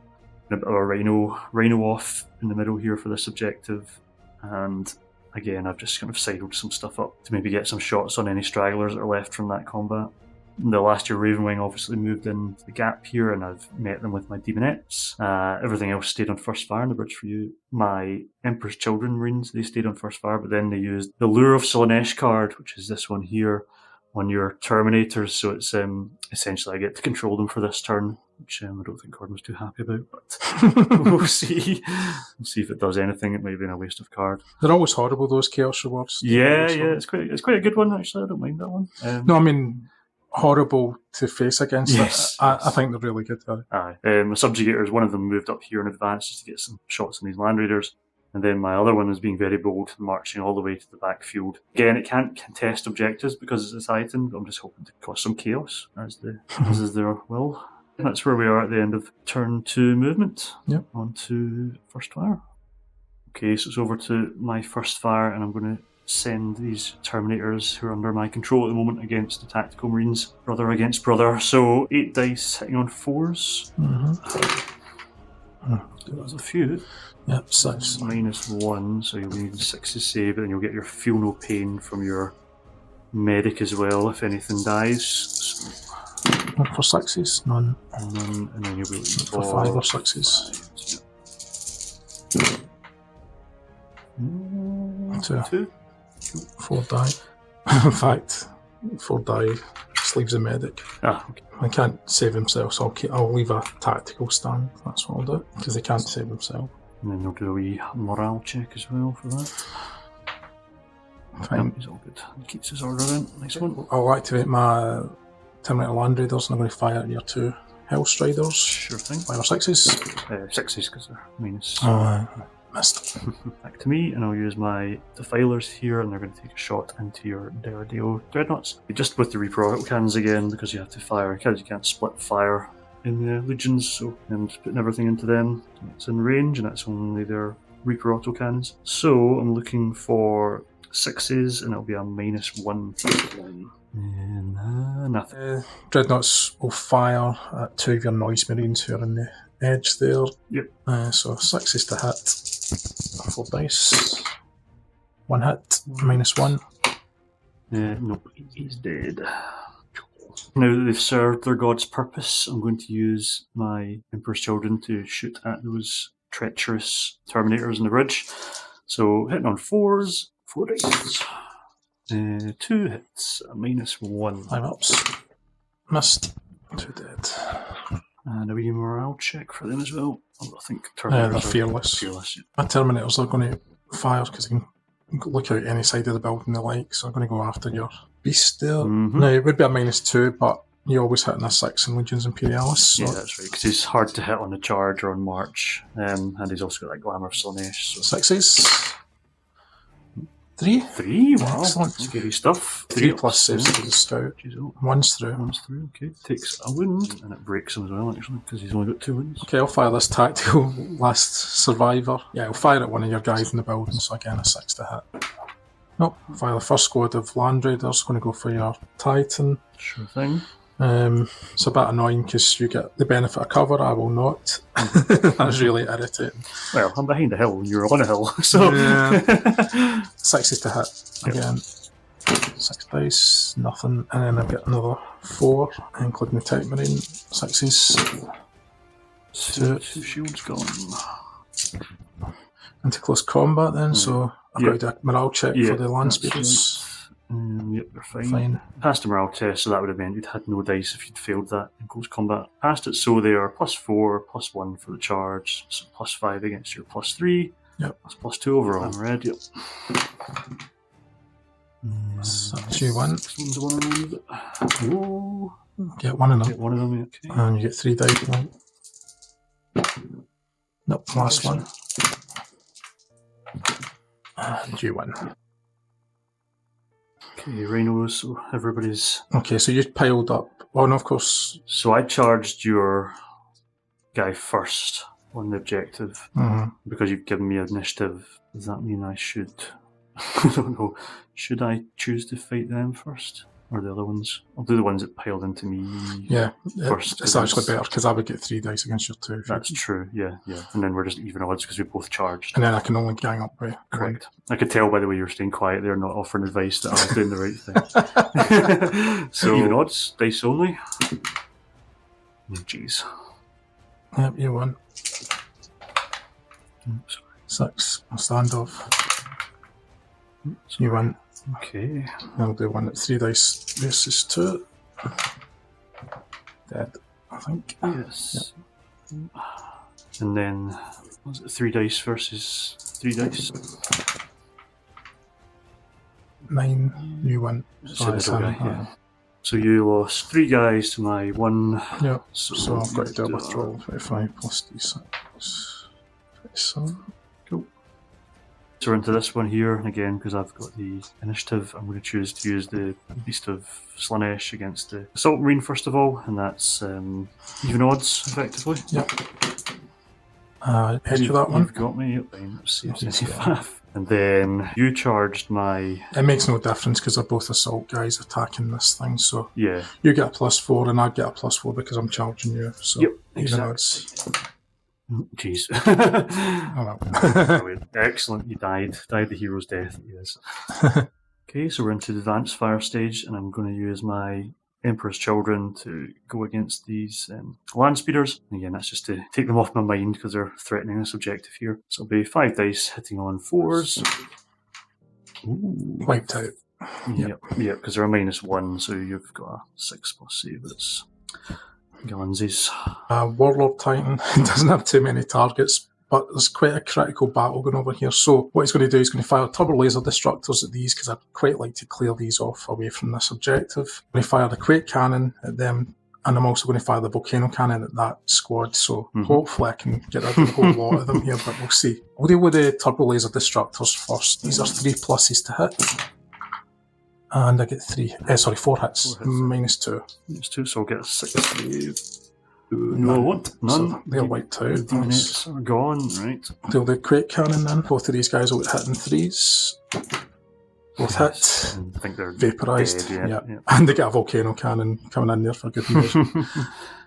Speaker 2: A bit of a rhino off in the middle here for this objective. And again, I've just kind of sidled some stuff up to maybe get some shots on any stragglers that are left from that combat. The last year Ravenwing obviously moved in the gap here, and I've met them with my demonettes. Everything else stayed on first fire on the bridge for you. My Emperor's Children Marines, they stayed on first fire, but then they used the Lure of Slaanesh card, which is this one here, on your Terminators. So it's essentially I get to control them for this turn, which I don't think Gordon was too happy about, but we'll see. We'll see if it does anything. It might have been a waste of card.
Speaker 1: They're always horrible, those Chaos rewards.
Speaker 2: Yeah, it's quite a good one, actually. I don't mind that one.
Speaker 1: No, I mean, horrible to face against.
Speaker 2: Yes,
Speaker 1: I think they're really good.
Speaker 2: Aye. My Subjugators, one of them moved up here in advance just to get some shots on these Land Raiders. And then my other one was being very bold, marching all the way to the backfield. Again, it can't contest objectives because it's a Titan, but I'm just hoping to cause some chaos, as is their will. And that's where we are at the end of turn 2 movement.
Speaker 1: Yep.
Speaker 2: On to first fire. Okay, so it's over to my first fire, and I'm going to send these Terminators who are under my control at the moment against the Tactical Marines, brother against brother. So 8 dice hitting on 4s. There's a few.
Speaker 1: Yep, 6.
Speaker 2: -1, so you'll need 6 to save, and you'll get your feel no pain from your medic as well if anything dies. So,
Speaker 1: for 6s, none.
Speaker 2: None, and then you'll be looking
Speaker 1: for 5 or 6s. 2. 4 die. In fact, 4 die sleeves a medic.
Speaker 2: Okay.
Speaker 1: They can't save themselves, so I'll leave a tactical stand. That's what I'll do, because they can't save themselves.
Speaker 2: And then you'll do a wee morale check as well for that.
Speaker 1: Fine.
Speaker 2: He's all good. He keeps his order in. Nice one.
Speaker 1: I'll activate my Terminator Land Raiders, and I'm going to fire at your 2 Hellstriders.
Speaker 2: Sure thing.
Speaker 1: 5 or 6s?
Speaker 2: 6s, because they're minus.
Speaker 1: Missed.
Speaker 2: Back to me, and I'll use my Defilers here, and they're going to take a shot into your Deradeo Dreadnoughts. Just with the Reaper cannons again, because you have to fire, because you can't split fire in the Legions, so I'm just putting everything into them. It's in range, and that's only their Reaper autocannons. So I'm looking for 6s, and it'll be a -1. And nothing.
Speaker 1: Dreadnoughts will fire at 2 of your Noise Marines who are in the edge there.
Speaker 2: Yep.
Speaker 1: So 6s to hit. 4 dice. 1 hit. -1.
Speaker 2: Nope, he's dead. Now that they've served their god's purpose, I'm going to use my Emperor's Children to shoot at those treacherous Terminators in the bridge. So hitting on 4s, 4 dice. 2 hits, a -1.
Speaker 1: 5 ups. Missed. 2 dead.
Speaker 2: And a wee morale check for them as well. I think
Speaker 1: They're
Speaker 2: Terminators
Speaker 1: fearless.
Speaker 2: Fearless, yeah.
Speaker 1: My Terminators are going to fire because they can look out any side of the building they like, so I'm going to go after your beast there. Now, it would be a -2, but you always hit in a 6 in Legions Imperialis. So.
Speaker 2: Yeah, that's right, because he's hard to hit on the charge or on march, and he's also got that Glamour of Slaanesh. So.
Speaker 1: 6s. 3?
Speaker 2: 3, wow.
Speaker 1: Excellent.
Speaker 2: Scary stuff.
Speaker 1: 3 plus saves to the scout. 1's through.
Speaker 2: 1's through, okay. Takes a wound, and it breaks him as well, actually, because he's only got 2 wounds.
Speaker 1: Okay, I'll fire this tactical last survivor. Yeah, I'll fire at one of your guys in the building, so again a 6 to hit. Nope, fire the first squad of Land Raiders, going to go for your Titan.
Speaker 2: Sure thing.
Speaker 1: It's a bit annoying because you get the benefit of cover, I will not. That's really irritating.
Speaker 2: Well, I'm behind a hill and you're on a hill, so...
Speaker 1: Yeah. 6s to hit again. 6 dice, nothing, and then I've got another 4, including the Type Marine. 6s.
Speaker 2: 2 shields gone.
Speaker 1: Into close combat then, so I've got to do a morale check for the land speeders.
Speaker 2: Yep, they're fine. Passed a morale test, so that would have meant you'd had no dice if you'd failed that in close combat. Passed it, so they are +4, +1 for the charge, so +5 against your +3.
Speaker 1: Yep.
Speaker 2: That's +2 overall. I'm red, yep.
Speaker 1: So 2-1.
Speaker 2: This one's the one I need. Whoa.
Speaker 1: Get one of them.
Speaker 2: Get one of them, okay.
Speaker 1: And you get 3 dice. Nope, last one. And you win.
Speaker 2: Okay, Rhinos, so everybody's...
Speaker 1: Okay, so you piled up. Oh, no, of course.
Speaker 2: So I charged your guy first. on the objective.
Speaker 1: Mm-hmm.
Speaker 2: Because you've given me initiative, does that mean I should... I don't know. Should I choose to fight them first? Or the other ones? I'll do the ones that piled into me first.
Speaker 1: It's actually better, because I would get 3 dice against your 2.
Speaker 2: That's true, yeah. And then we're just even odds because we both charged.
Speaker 1: And then I can only gang up with
Speaker 2: Correct. I could tell by the way you're staying quiet there, not offering advice, that I was doing the right thing. So, even odds, dice only. Jeez.
Speaker 1: Yep, you won. 6, a standoff. You win.
Speaker 2: Okay.
Speaker 1: I'll do one at 3 dice versus 2. Dead, I think.
Speaker 2: Yes. Yep. And then, was it 3 dice versus 3 dice?
Speaker 1: 9, you win.
Speaker 2: So you lost 3 guys to my 1.
Speaker 1: Yeah. So I've got to do a withdrawal. 25 plus d6. 27.
Speaker 2: Cool. So we're into this one here, and again, because I've got the initiative, I'm going to choose to use the Beast of Slaanesh against the Assault Marine first of all, and that's even odds, effectively.
Speaker 1: Yep. Hedge for that one.
Speaker 2: You've got me, yep, let's see, 75. And then you charged my...
Speaker 1: It makes no difference because they're both assault guys attacking this thing, so
Speaker 2: yeah,
Speaker 1: you get a +4 and I get a +4 because I'm charging you. So
Speaker 2: yep,
Speaker 1: exactly.
Speaker 2: Jeez.
Speaker 1: Oh,
Speaker 2: excellent, you died. Died the hero's death, yes. Okay, so we're into the advanced fire stage, and I'm going to use my Emperor's Children to go against these land speeders. And again, that's just to take them off my mind because they're threatening this objective here. So it'll be 5 dice hitting on 4s. Ooh.
Speaker 1: Wiped out.
Speaker 2: Yep, because they're a -1, so you've got a 6+ save. It's Galensies.
Speaker 1: Warlord Titan doesn't have too many targets, but there's quite a critical battle going over here. So what he's going to do is going to fire turbo laser destructors at these, because I'd quite like to clear these off away from this objective. I'm going to fire the Quake Cannon at them, and I'm also going to fire the Volcano Cannon at that squad. So hopefully I can get rid of a whole lot of them here, but we'll see. We'll deal with the turbo laser destructors first. These are 3 pluses to hit. And I get 4 hits. -2.
Speaker 2: -2, so I'll get a 6 save. No, I want none.
Speaker 1: So they're wiped out.
Speaker 2: Demons are gone, right?
Speaker 1: Deal the Quake Cannon then. Both of these guys will get hit in 3s. Both hit.
Speaker 2: I think they're
Speaker 1: vaporised.
Speaker 2: Dead, yeah.
Speaker 1: And they get a Volcano Cannon coming in there for good measure.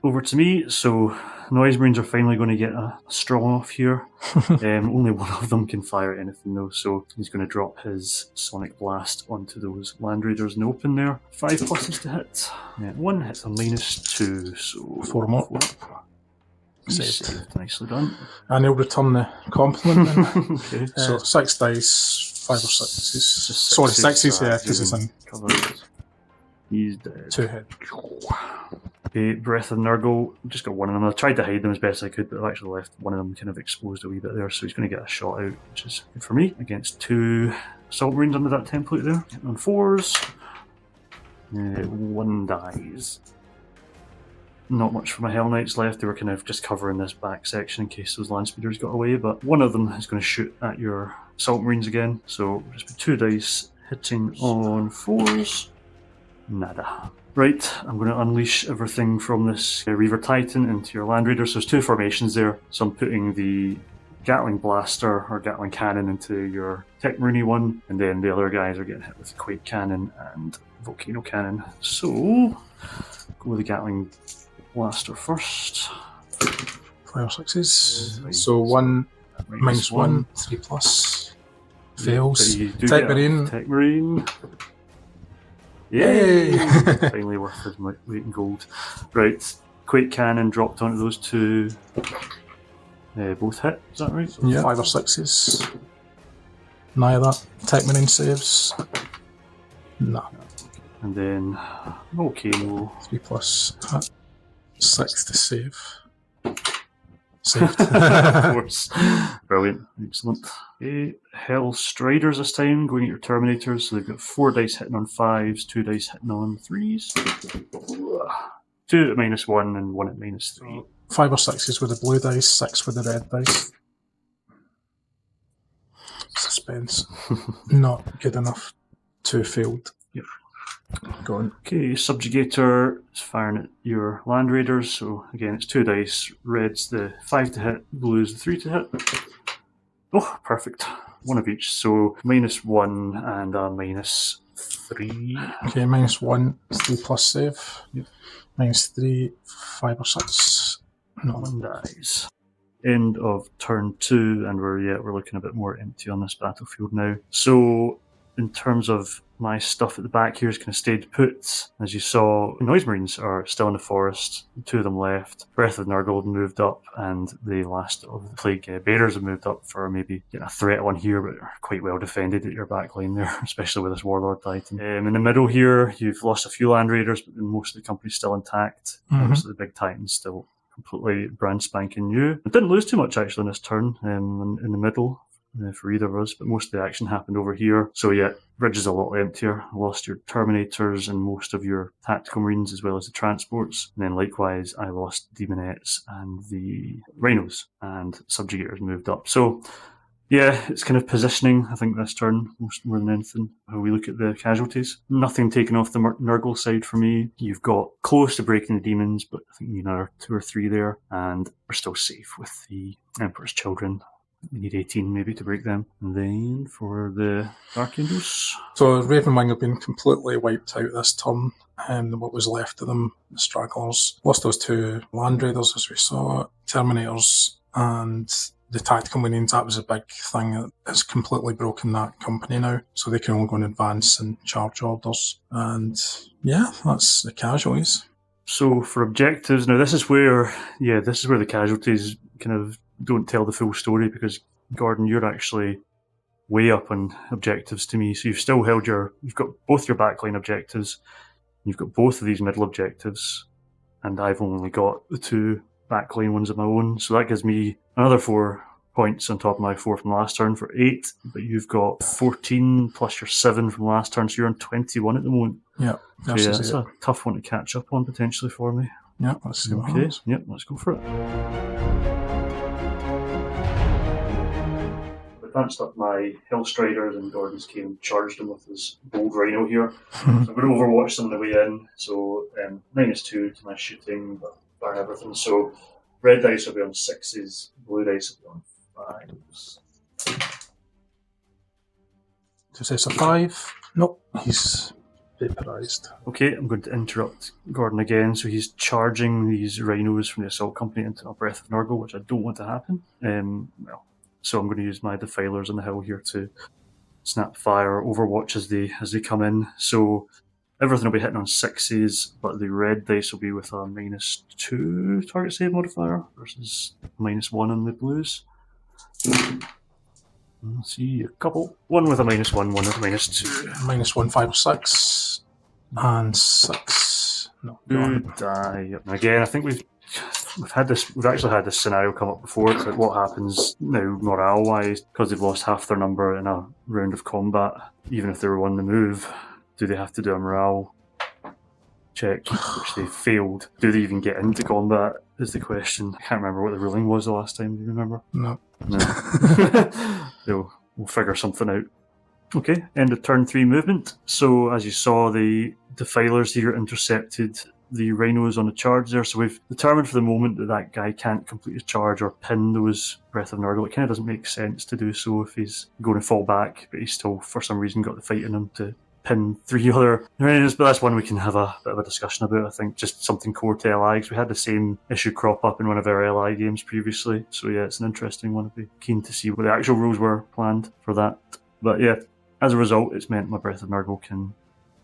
Speaker 2: Over to me. So Noise Marines are finally going to get a strong off here. Only one of them can fire anything though, so he's going to drop his Sonic Blast onto those Land Raiders in the open there. 5 pluses to hit. 1 hits a -2, so
Speaker 1: 4 more.
Speaker 2: Saved. Nicely done.
Speaker 1: And he'll return the compliment then.
Speaker 2: Okay.
Speaker 1: So 6 dice, 5 or 6s. Sorry, 6s, yeah, because it's in
Speaker 2: covered. He's dead.
Speaker 1: 2 hit.
Speaker 2: Okay, Breath of Nurgle. I've just got one of them. I tried to hide them as best I could, but I've actually left one of them kind of exposed a wee bit there, so he's going to get a shot out, which is good for me. Against 2 Assault Marines under that template there. Hitting on 4s. 1 dies. Not much for my Hell Knights left. They were kind of just covering this back section in case those land speeders got away, but one of them is going to shoot at your Assault Marines again. So just be 2 dice hitting on 4s. Nada. Right, I'm going to unleash everything from this Reaver Titan into your Land Raiders. So there's 2 formations there. So I'm putting the Gatling Blaster or Gatling Cannon into your Tech Marine one, and then the other guys are getting hit with the Quake Cannon and Volcano Cannon. So go with the Gatling Blaster first.
Speaker 1: 5 or 6s. So 1 -1, 3 plus. Fails. Tech Marine.
Speaker 2: Tech Marine. Yay! Finally worth his weight in gold. Right, Quake Cannon dropped onto those 2. Both hit, is that right?
Speaker 1: Yeah. 5 or 6s. Nigh that. Tech Marine saves. No.
Speaker 2: And then Volcano.
Speaker 1: 3 plus hit. 6 to save. Saved.
Speaker 2: Of course. Brilliant. Excellent. Okay. Hell Striders this time, going at your Terminators. So they've got 4 dice hitting on 5s, 2 dice hitting on 3s. 2 at -1 and 1 at -3.
Speaker 1: 5 or 6s with the blue dice, 6 with the red dice. Suspense. Not good enough. 2 failed.
Speaker 2: Yep.
Speaker 1: Go on.
Speaker 2: Okay, Subjugator is firing at your Land Raiders, so again it's 2 dice. Red's the 5 to hit, blue's the 3 to hit. Oh, perfect. One of each, so -1 and a -3.
Speaker 1: Okay, -1 is 3 plus save. Yep. -3, 5 or 6. No.
Speaker 2: One dies. End of turn 2, and we're looking a bit more empty on this battlefield now. So in terms of my stuff at the back here is kind of stayed put. As you saw, Noise Marines are still in the forest. 2 of them left. Breath of Nurgle have moved up, and the last of the Plague Bearers have moved up for maybe getting a threat on here, but are quite well defended at your back line there, especially with this Warlord Titan. In the middle here, you've lost a few Land Raiders, but most of the company's still intact. Most of the big Titans still completely brand spanking new. I didn't lose too much actually in this turn in the middle. For either of us, but most of the action happened over here. So yeah, bridge is a lot emptier. Lost your Terminators and most of your Tactical Marines as well as the transports. And then likewise, I lost Demonettes and the Rhinos, and Subjugators moved up. So yeah, it's kind of positioning, I think, this turn, more than anything, how we look at the casualties. Nothing taken off the Nurgle side for me. You've got close to breaking the demons, but I think you need another 2 or 3 there, and we're still safe with the Emperor's Children. We need 18 maybe to break them. And then for the Dark Angels.
Speaker 1: So Ravenwing have been completely wiped out this turn. What was left of them, the stragglers. Lost those 2 Land Raiders as we saw, Terminators, and the Tactical Marines. That was a big thing that has completely broken that company now. So they can only go in advance and charge orders. And yeah, that's the casualties.
Speaker 2: So for objectives, now this is where the casualties kind of don't tell the full story, because Gordon, you're actually way up on objectives to me. So you've still you've got both your backline objectives, you've got both of these middle objectives, and I've only got the 2 backline ones of my own. So that gives me another 4 points on top of my 4 from last turn for 8. But you've got 14 plus your 7 from last turn, so you're on 21 at the moment.
Speaker 1: Yeah,
Speaker 2: so yeah, it's a tough one to catch up on potentially for me.
Speaker 1: Yeah, let's see what happens.
Speaker 2: Yep, let's go for it. Advanced up my Hellstriders, and Gordon's came and charged him with his bold Rhino here. So I'm going to overwatch them on the way in. So -2 to my shooting, but burn everything. So red dice will be on 6s, blue dice will be on 5s.
Speaker 1: So it's a 5. Nope, he's vaporized. Okay,
Speaker 2: I'm going to interrupt Gordon again. So he's charging these Rhinos from the Assault Company into a Breath of Nurgle, which I don't want to happen. So I'm going to use my Defilers on the hill here to snap fire, overwatch as they come in. So everything will be hitting on 6s, but the red dice will be with a -2 target save modifier versus -1 on the blues. Let's see, a couple. One with a -1, one with a -2.
Speaker 1: -1, 5 or 6. And 6. No.
Speaker 2: Good die. Yep. Again, I think we've actually had this scenario come up before. It's like what happens now morale wise, because they've lost half their number in a round of combat, even if they were on the move, do they have to do a morale check, which they failed? Do they even get into combat is the question. I can't remember what the ruling was the last time. Do you remember?
Speaker 1: No.
Speaker 2: We'll figure something out. Okay, end of turn 3 movement. So as you saw, the Defilers here intercepted the Rhinos on a charge there, so we've determined for the moment that guy can't complete his charge or pin those Breath of Nurgle. It kind of doesn't make sense to do so if he's going to fall back, but he's still, for some reason, got the fight in him to pin 3 other Rhinos. But that's one we can have a bit of a discussion about, I think, just something core to LI, because we had the same issue crop up in one of our LI games previously. So yeah, it's an interesting one. I'd be keen to see what the actual rules were planned for that. But yeah, as a result, it's meant my Breath of Nurgle can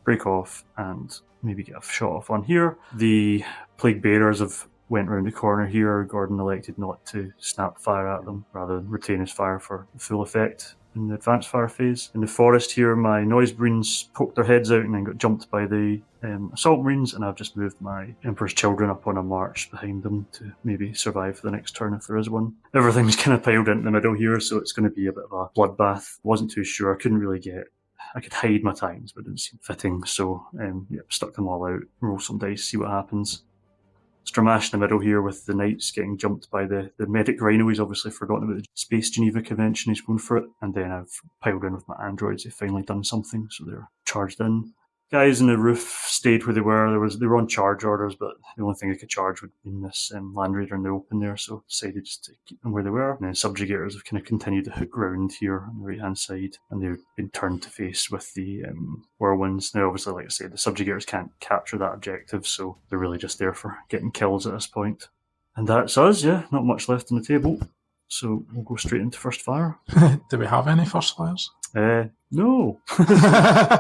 Speaker 2: break off and maybe get a shot off on here. The Plague Bearers have went round the corner here. Gordon elected not to snap fire at them, rather retain his fire for the full effect in the advanced fire phase. In the forest here, my Noise Marines poked their heads out and then got jumped by the Assault Marines, and I've just moved my Emperor's Children up on a march behind them to maybe survive for the next turn if there is one. Everything's kind of piled into the middle here, so it's going to be a bit of a bloodbath. Wasn't too sure. I could hide my Titans, but it didn't seem fitting, so stuck them all out, roll some dice, see what happens. Slaanesh in the middle here with the Knights getting jumped by the Medic Rhino. He's obviously forgotten about the Space Geneva Convention, he's going for it, and then I've piled in with my androids. They've finally done something, so they're charged in. guys in the roof stayed where they were. They were on charge orders, but the only thing they could charge would be this Land Raider in the open there, so decided just to keep them where they were. And then subjugators have kind of continued to hook round here on the right hand side, and they've been turned to face with the whirlwinds. Now, obviously, like I said, the subjugators can't capture that objective, so they're really just there for getting kills at this point. And that's us, yeah. Not much left on the table. So we'll go straight into first fire.
Speaker 1: Do we have any first fires?
Speaker 2: No.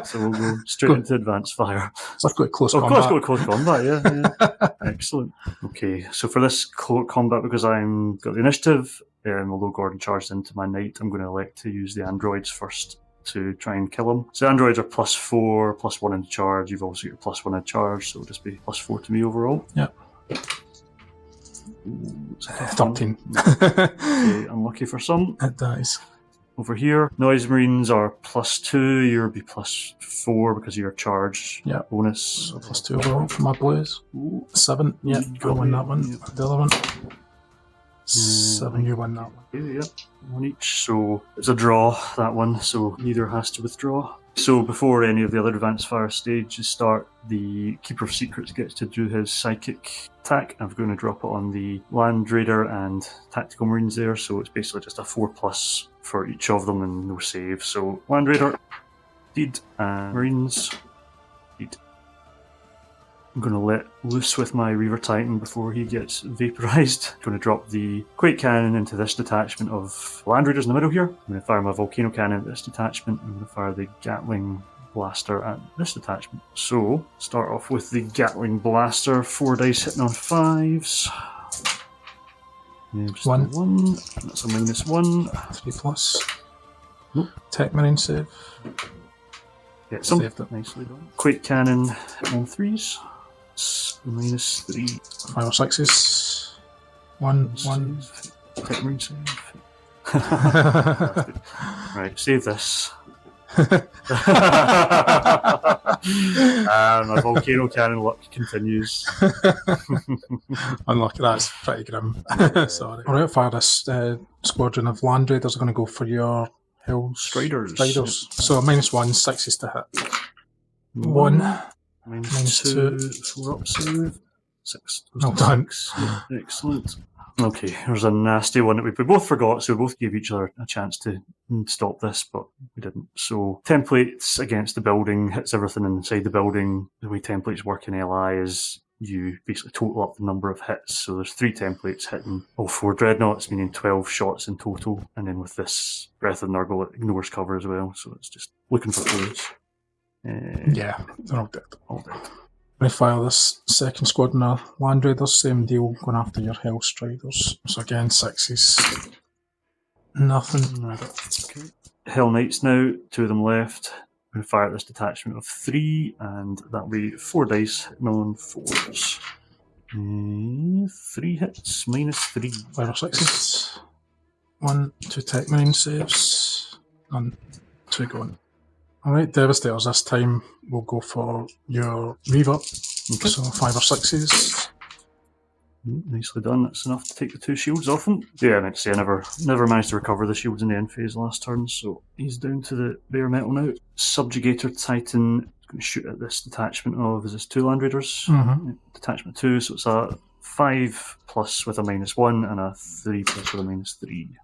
Speaker 2: So we'll go straight into advanced fire.
Speaker 1: So I've got close combat.
Speaker 2: Of course, got close combat, yeah. Excellent. Okay, so for this combat, because I'm got the initiative, although Gordon charged into my knight, I'm going to elect to use the androids first to try and kill him. So androids are +4, +1 in charge. You've also got +1 in charge, so it'll just be +4 to me overall.
Speaker 1: Yep.
Speaker 2: Ooh,
Speaker 1: 13.
Speaker 2: Okay, unlucky for some.
Speaker 1: It dies.
Speaker 2: Over here, noise marines are +2. You'll be +4 because of your charge bonus.
Speaker 1: So +2 overall for my blues.
Speaker 2: Ooh.
Speaker 1: 7. Yeah, I win that one. The other one. 7, you win that one.
Speaker 2: Okay, yeah, one each. So it's a draw, that one, so neither has to withdraw. So before any of the other advanced fire stages start, the Keeper of Secrets gets to do his psychic attack. I'm going to drop it on the Land Raider and Tactical Marines there, so it's basically just a 4+ for each of them and no save. So Land Raider, deed, and Marines, deed. I'm going to let loose with my Reaver Titan before he gets vaporized. I'm going to drop the Quake Cannon into this detachment of Land Raiders in the middle here. I'm going to fire my Volcano Cannon at this detachment. I'm going to fire the Gatling Blaster at this detachment. So, start off with the Gatling Blaster. 4 dice hitting on 5s. Just 1. That's a -1.
Speaker 1: 3+.
Speaker 2: Nope.
Speaker 1: Tech Marine save.
Speaker 2: Get some. Nicely done. Quake Cannon hitting on 3s. -3.
Speaker 1: 5 or 6s. 1.
Speaker 2: Tech Marine save. Right, save this. And my Volcano Cannon luck continues.
Speaker 1: Unlucky, that's pretty grim. Sorry. Alright, fire this squadron of Land Raiders are going to go for your Hill
Speaker 2: Striders.
Speaker 1: Yep. So -1, 6s to hit. 1. -2.
Speaker 2: 4 up save. 6.
Speaker 1: Well done.
Speaker 2: Excellent. Okay, there's a nasty one that we both forgot, so we both gave each other a chance to stop this, but we didn't. So, templates against the building, hits everything inside the building. The way templates work in LI is you basically total up the number of hits. So there's 3 templates hitting all 4 dreadnoughts, meaning 12 shots in total. And then with this Breath of Nurgle, it ignores cover as well, so it's just looking for clues.
Speaker 1: Yeah, they're all dead.
Speaker 2: All dead.
Speaker 1: We fire this second squadron of Land Raiders, same deal, going after your Hell Striders. So again, 6s. Nothing.
Speaker 2: Okay. Hell Knights now, 2 of them left. We fire at this detachment of 3, and that'll be 4 dice hitting on 4s. 3 hits, -3.
Speaker 1: 5 or 6s. 1, 2 Tech Marine saves. None. 2 going. Alright, Devastators this time will go for your Reaver. Okay. So 5 or 6s.
Speaker 2: Nicely done. That's enough to take the 2 shields off him. Yeah, I meant to say I never managed to recover the shields in the end phase last turn, so he's down to the bare metal now. Subjugator Titan is going to shoot at this detachment of, is this 2 Land Raiders?
Speaker 1: Mm-hmm.
Speaker 2: Detachment 2, so it's a 5+ with a -1 and a 3+ with a -3.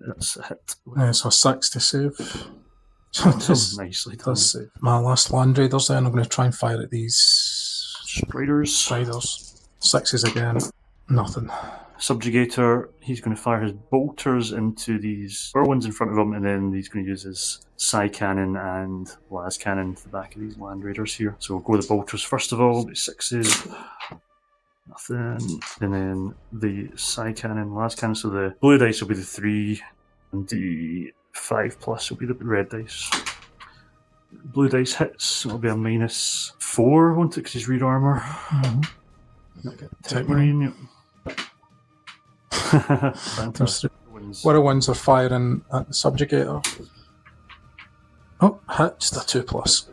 Speaker 2: That's a hit.
Speaker 1: So 6 to save.
Speaker 2: Nicely done.
Speaker 1: Save. My last Land Raiders then, I'm going to try and fire at these
Speaker 2: Striders.
Speaker 1: 6s again. Nothing.
Speaker 2: Subjugator, he's going to fire his bolters into these whirlwinds in front of him, and then he's going to use his Psy Cannon and Las Cannon to the back of these Land Raiders here. So we'll go with the bolters first of all, the 6s. Nothing. And then the Psy Cannon, Las Cannon. So the blue dice will be the 3, and the 5+ will be the red dice. Blue dice hits, it'll be a -4, won't it, because he's rear armour.
Speaker 1: Mm-hmm.
Speaker 2: Tech Marine, yep. Fantastic.
Speaker 1: What are ones are firing at the Subjugator? Oh, hit, just a 2+.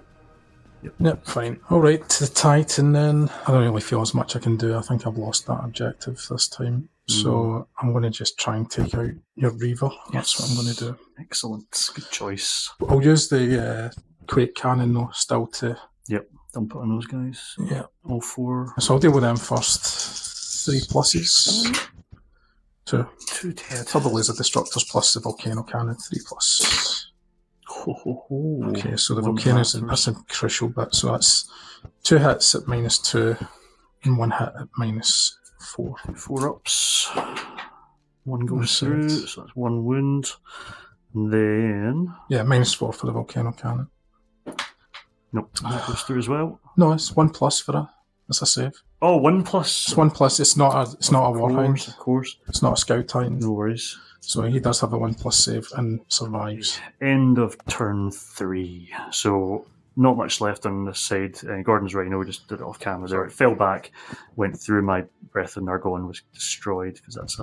Speaker 1: Yep, fine. Alright, to the Titan then. I don't really feel as much I can do. I think I've lost that objective this time. So I'm going to just try and take out your Reaver. That's what I'm going to do.
Speaker 2: Excellent. Good choice.
Speaker 1: I'll use the Quake Cannon though, still to
Speaker 2: dump it on those guys.
Speaker 1: Yeah.
Speaker 2: All 4.
Speaker 1: So I'll deal with them first. 3 pluses. 2.
Speaker 2: 2 dead.
Speaker 1: Turbo laser destructors plus the volcano cannon. 3 plus. Okay, so the volcanoes, that's a crucial bit. So that's 2 hits at -2 and 1 hit at -4.
Speaker 2: 4 ups. 1 goes through, so that's 1 wound. And then...
Speaker 1: Yeah, -4 for the volcano cannon.
Speaker 2: Nope, that goes through as well.
Speaker 1: No, it's 1 plus for a... It's a save.
Speaker 2: Oh, 1 plus.
Speaker 1: It's 1 plus. It's not a warhound.
Speaker 2: Of course.
Speaker 1: It's not a scout titan.
Speaker 2: No worries.
Speaker 1: So he does have a 1 plus save and survives.
Speaker 2: End of turn 3. So not much left on this side. Gordon's right. We just did it off camera there. It fell back, went through my Breath of Nurgle and was destroyed because that's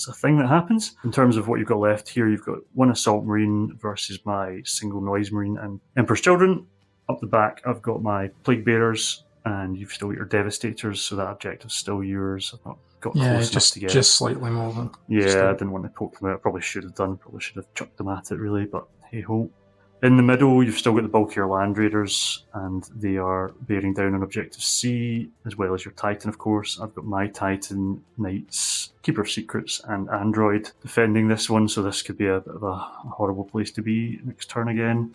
Speaker 2: a thing that happens. In terms of what you've got left here, you've got 1 Assault Marine versus my single Noise Marine and Emperor's Children. Up the back, I've got my Plague Bearers, and you've still got your Devastators, so that objective's still yours. I've not got close enough to get
Speaker 1: just slightly more than.
Speaker 2: I didn't want to poke them out. I probably should have done. Probably should have chucked them at it, really, but hey ho. In the middle, you've still got the bulkier Land Raiders, and they are bearing down on Objective C, as well as your Titan, of course. I've got my Titan, Knights, Keeper of Secrets, and Android defending this one, so this could be a bit of a horrible place to be next turn again.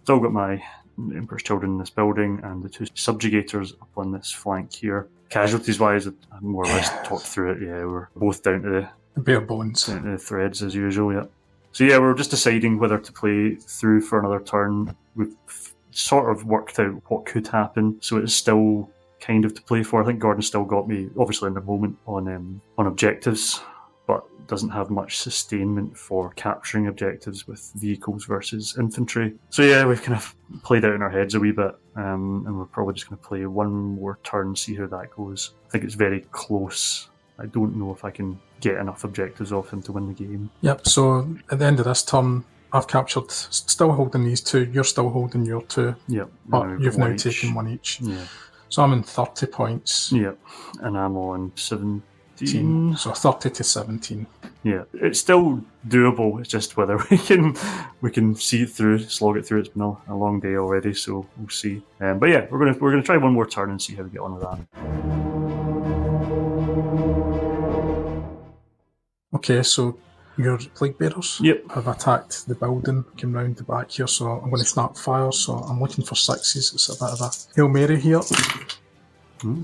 Speaker 2: Still got my Emperor's Children in this building, and the 2 Subjugators up on this flank here. Casualties-wise, I more or less talked through it. Yeah, we're both down to
Speaker 1: the bare bones.
Speaker 2: Down to the threads as usual, yeah. So yeah, we're just deciding whether to play through for another turn. We've sort of worked out what could happen, so it's still kind of to play for. I think Gordon still got me, obviously in the moment, on objectives, but doesn't have much sustainment for capturing objectives with vehicles versus infantry. So yeah, we've kind of played out in our heads a wee bit, and we're probably just going to play 1 more turn, see how that goes. I think it's very close. I don't know if I can get enough objectives off him to win the game.
Speaker 1: Yep, so at the end of this turn, I've captured, still holding these 2, you're still holding your 2.
Speaker 2: Yep.
Speaker 1: But you've now taken 1 each.
Speaker 2: Yeah.
Speaker 1: So I'm in 30 points.
Speaker 2: Yep. And I'm on 17.
Speaker 1: So 30 to 17.
Speaker 2: Yeah. It's still doable, it's just whether we can see it through, slog it through. It's been a long day already, so we'll see. But yeah, we're gonna try 1 more turn and see how we get on with that. Okay,
Speaker 1: so your Plague Bearers have attacked the building, came round the back here, so I'm going to start fire, so I'm looking for 6s. It's a bit of a Hail Mary here.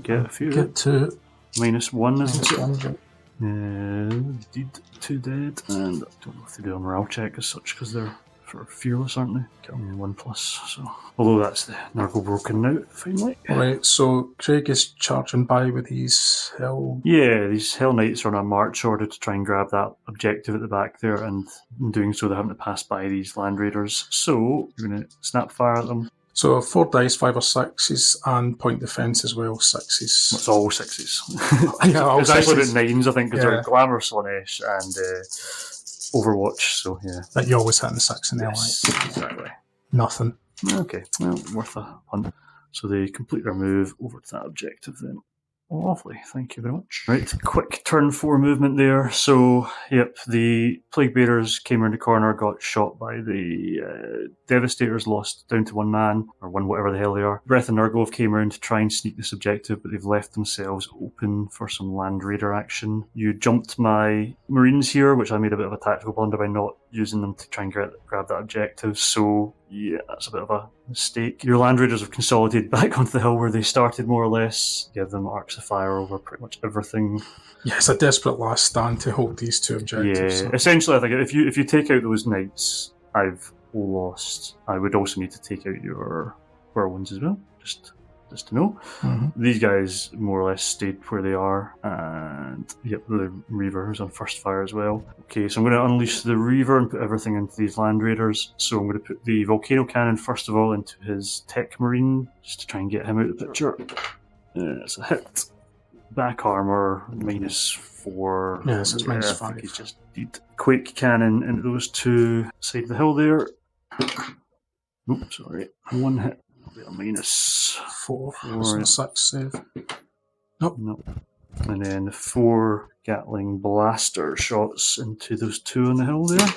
Speaker 2: Get a few.
Speaker 1: Get 2.
Speaker 2: -1, isn't it?
Speaker 1: -1,
Speaker 2: Indeed, 2 dead, and I don't know if they do a morale check as such, because they're sort of fearless, aren't they? 1 plus, so... Although that's the Nurgle broken now, finally.
Speaker 1: Right, so Craig is charging by with these Hell...
Speaker 2: Yeah, these Hell Knights are on a march order to try and grab that objective at the back there, and in doing so they're having to pass by these Land Raiders. So, you're going to snap fire at them.
Speaker 1: So 4 dice, 5 or 6s, and point defence as well, 6s.
Speaker 2: It's all 6s.
Speaker 1: Yeah, all
Speaker 2: it's actually about 9s, I think, because they're Glamour, Slaanesh, and Overwatch, so yeah.
Speaker 1: But you always hitting the 6 in there,
Speaker 2: right? Exactly.
Speaker 1: Nothing.
Speaker 2: Okay, well, worth a punt. So they complete their move over to that objective then. Lovely, thank you very much. Right, quick turn 4 movement there. So, yep, the Plague Bearers came around the corner, got shot by the Devastators, lost down to 1 man, or 1 whatever the hell they are. Breath of Nurgle came around to try and sneak this objective, but they've left themselves open for some Land Raider action. You jumped my Marines here, which I made a bit of a tactical blunder by not using them to try and grab that objective, so yeah, that's a bit of a mistake. Your Land Raiders have consolidated back onto the hill where they started, more or less. Give them arcs of fire over pretty much everything.
Speaker 1: Yeah, it's a desperate last stand to hold these 2 objectives.
Speaker 2: Yeah, essentially I think if you take out those knights, I've lost. I would also need to take out your whirlwinds as well, just to know.
Speaker 1: Mm-hmm.
Speaker 2: These guys more or less stayed where they are, and yep, the Reaver is on first fire as well. Okay, so I'm going to unleash the Reaver and put everything into these Land Raiders. So I'm going to put the Volcano Cannon first of all into his Tech Marine, just to try and get him out of the picture. It's a hit. Back armor, -4.
Speaker 1: Yeah, so it's -5.
Speaker 2: I think he's just dead. Quake Cannon into those 2 side of the hill there. Oops, sorry. 1 hit. A -4.
Speaker 1: So 6 save. Nope.
Speaker 2: And then the 4 Gatling blaster shots into those 2 on the hill there.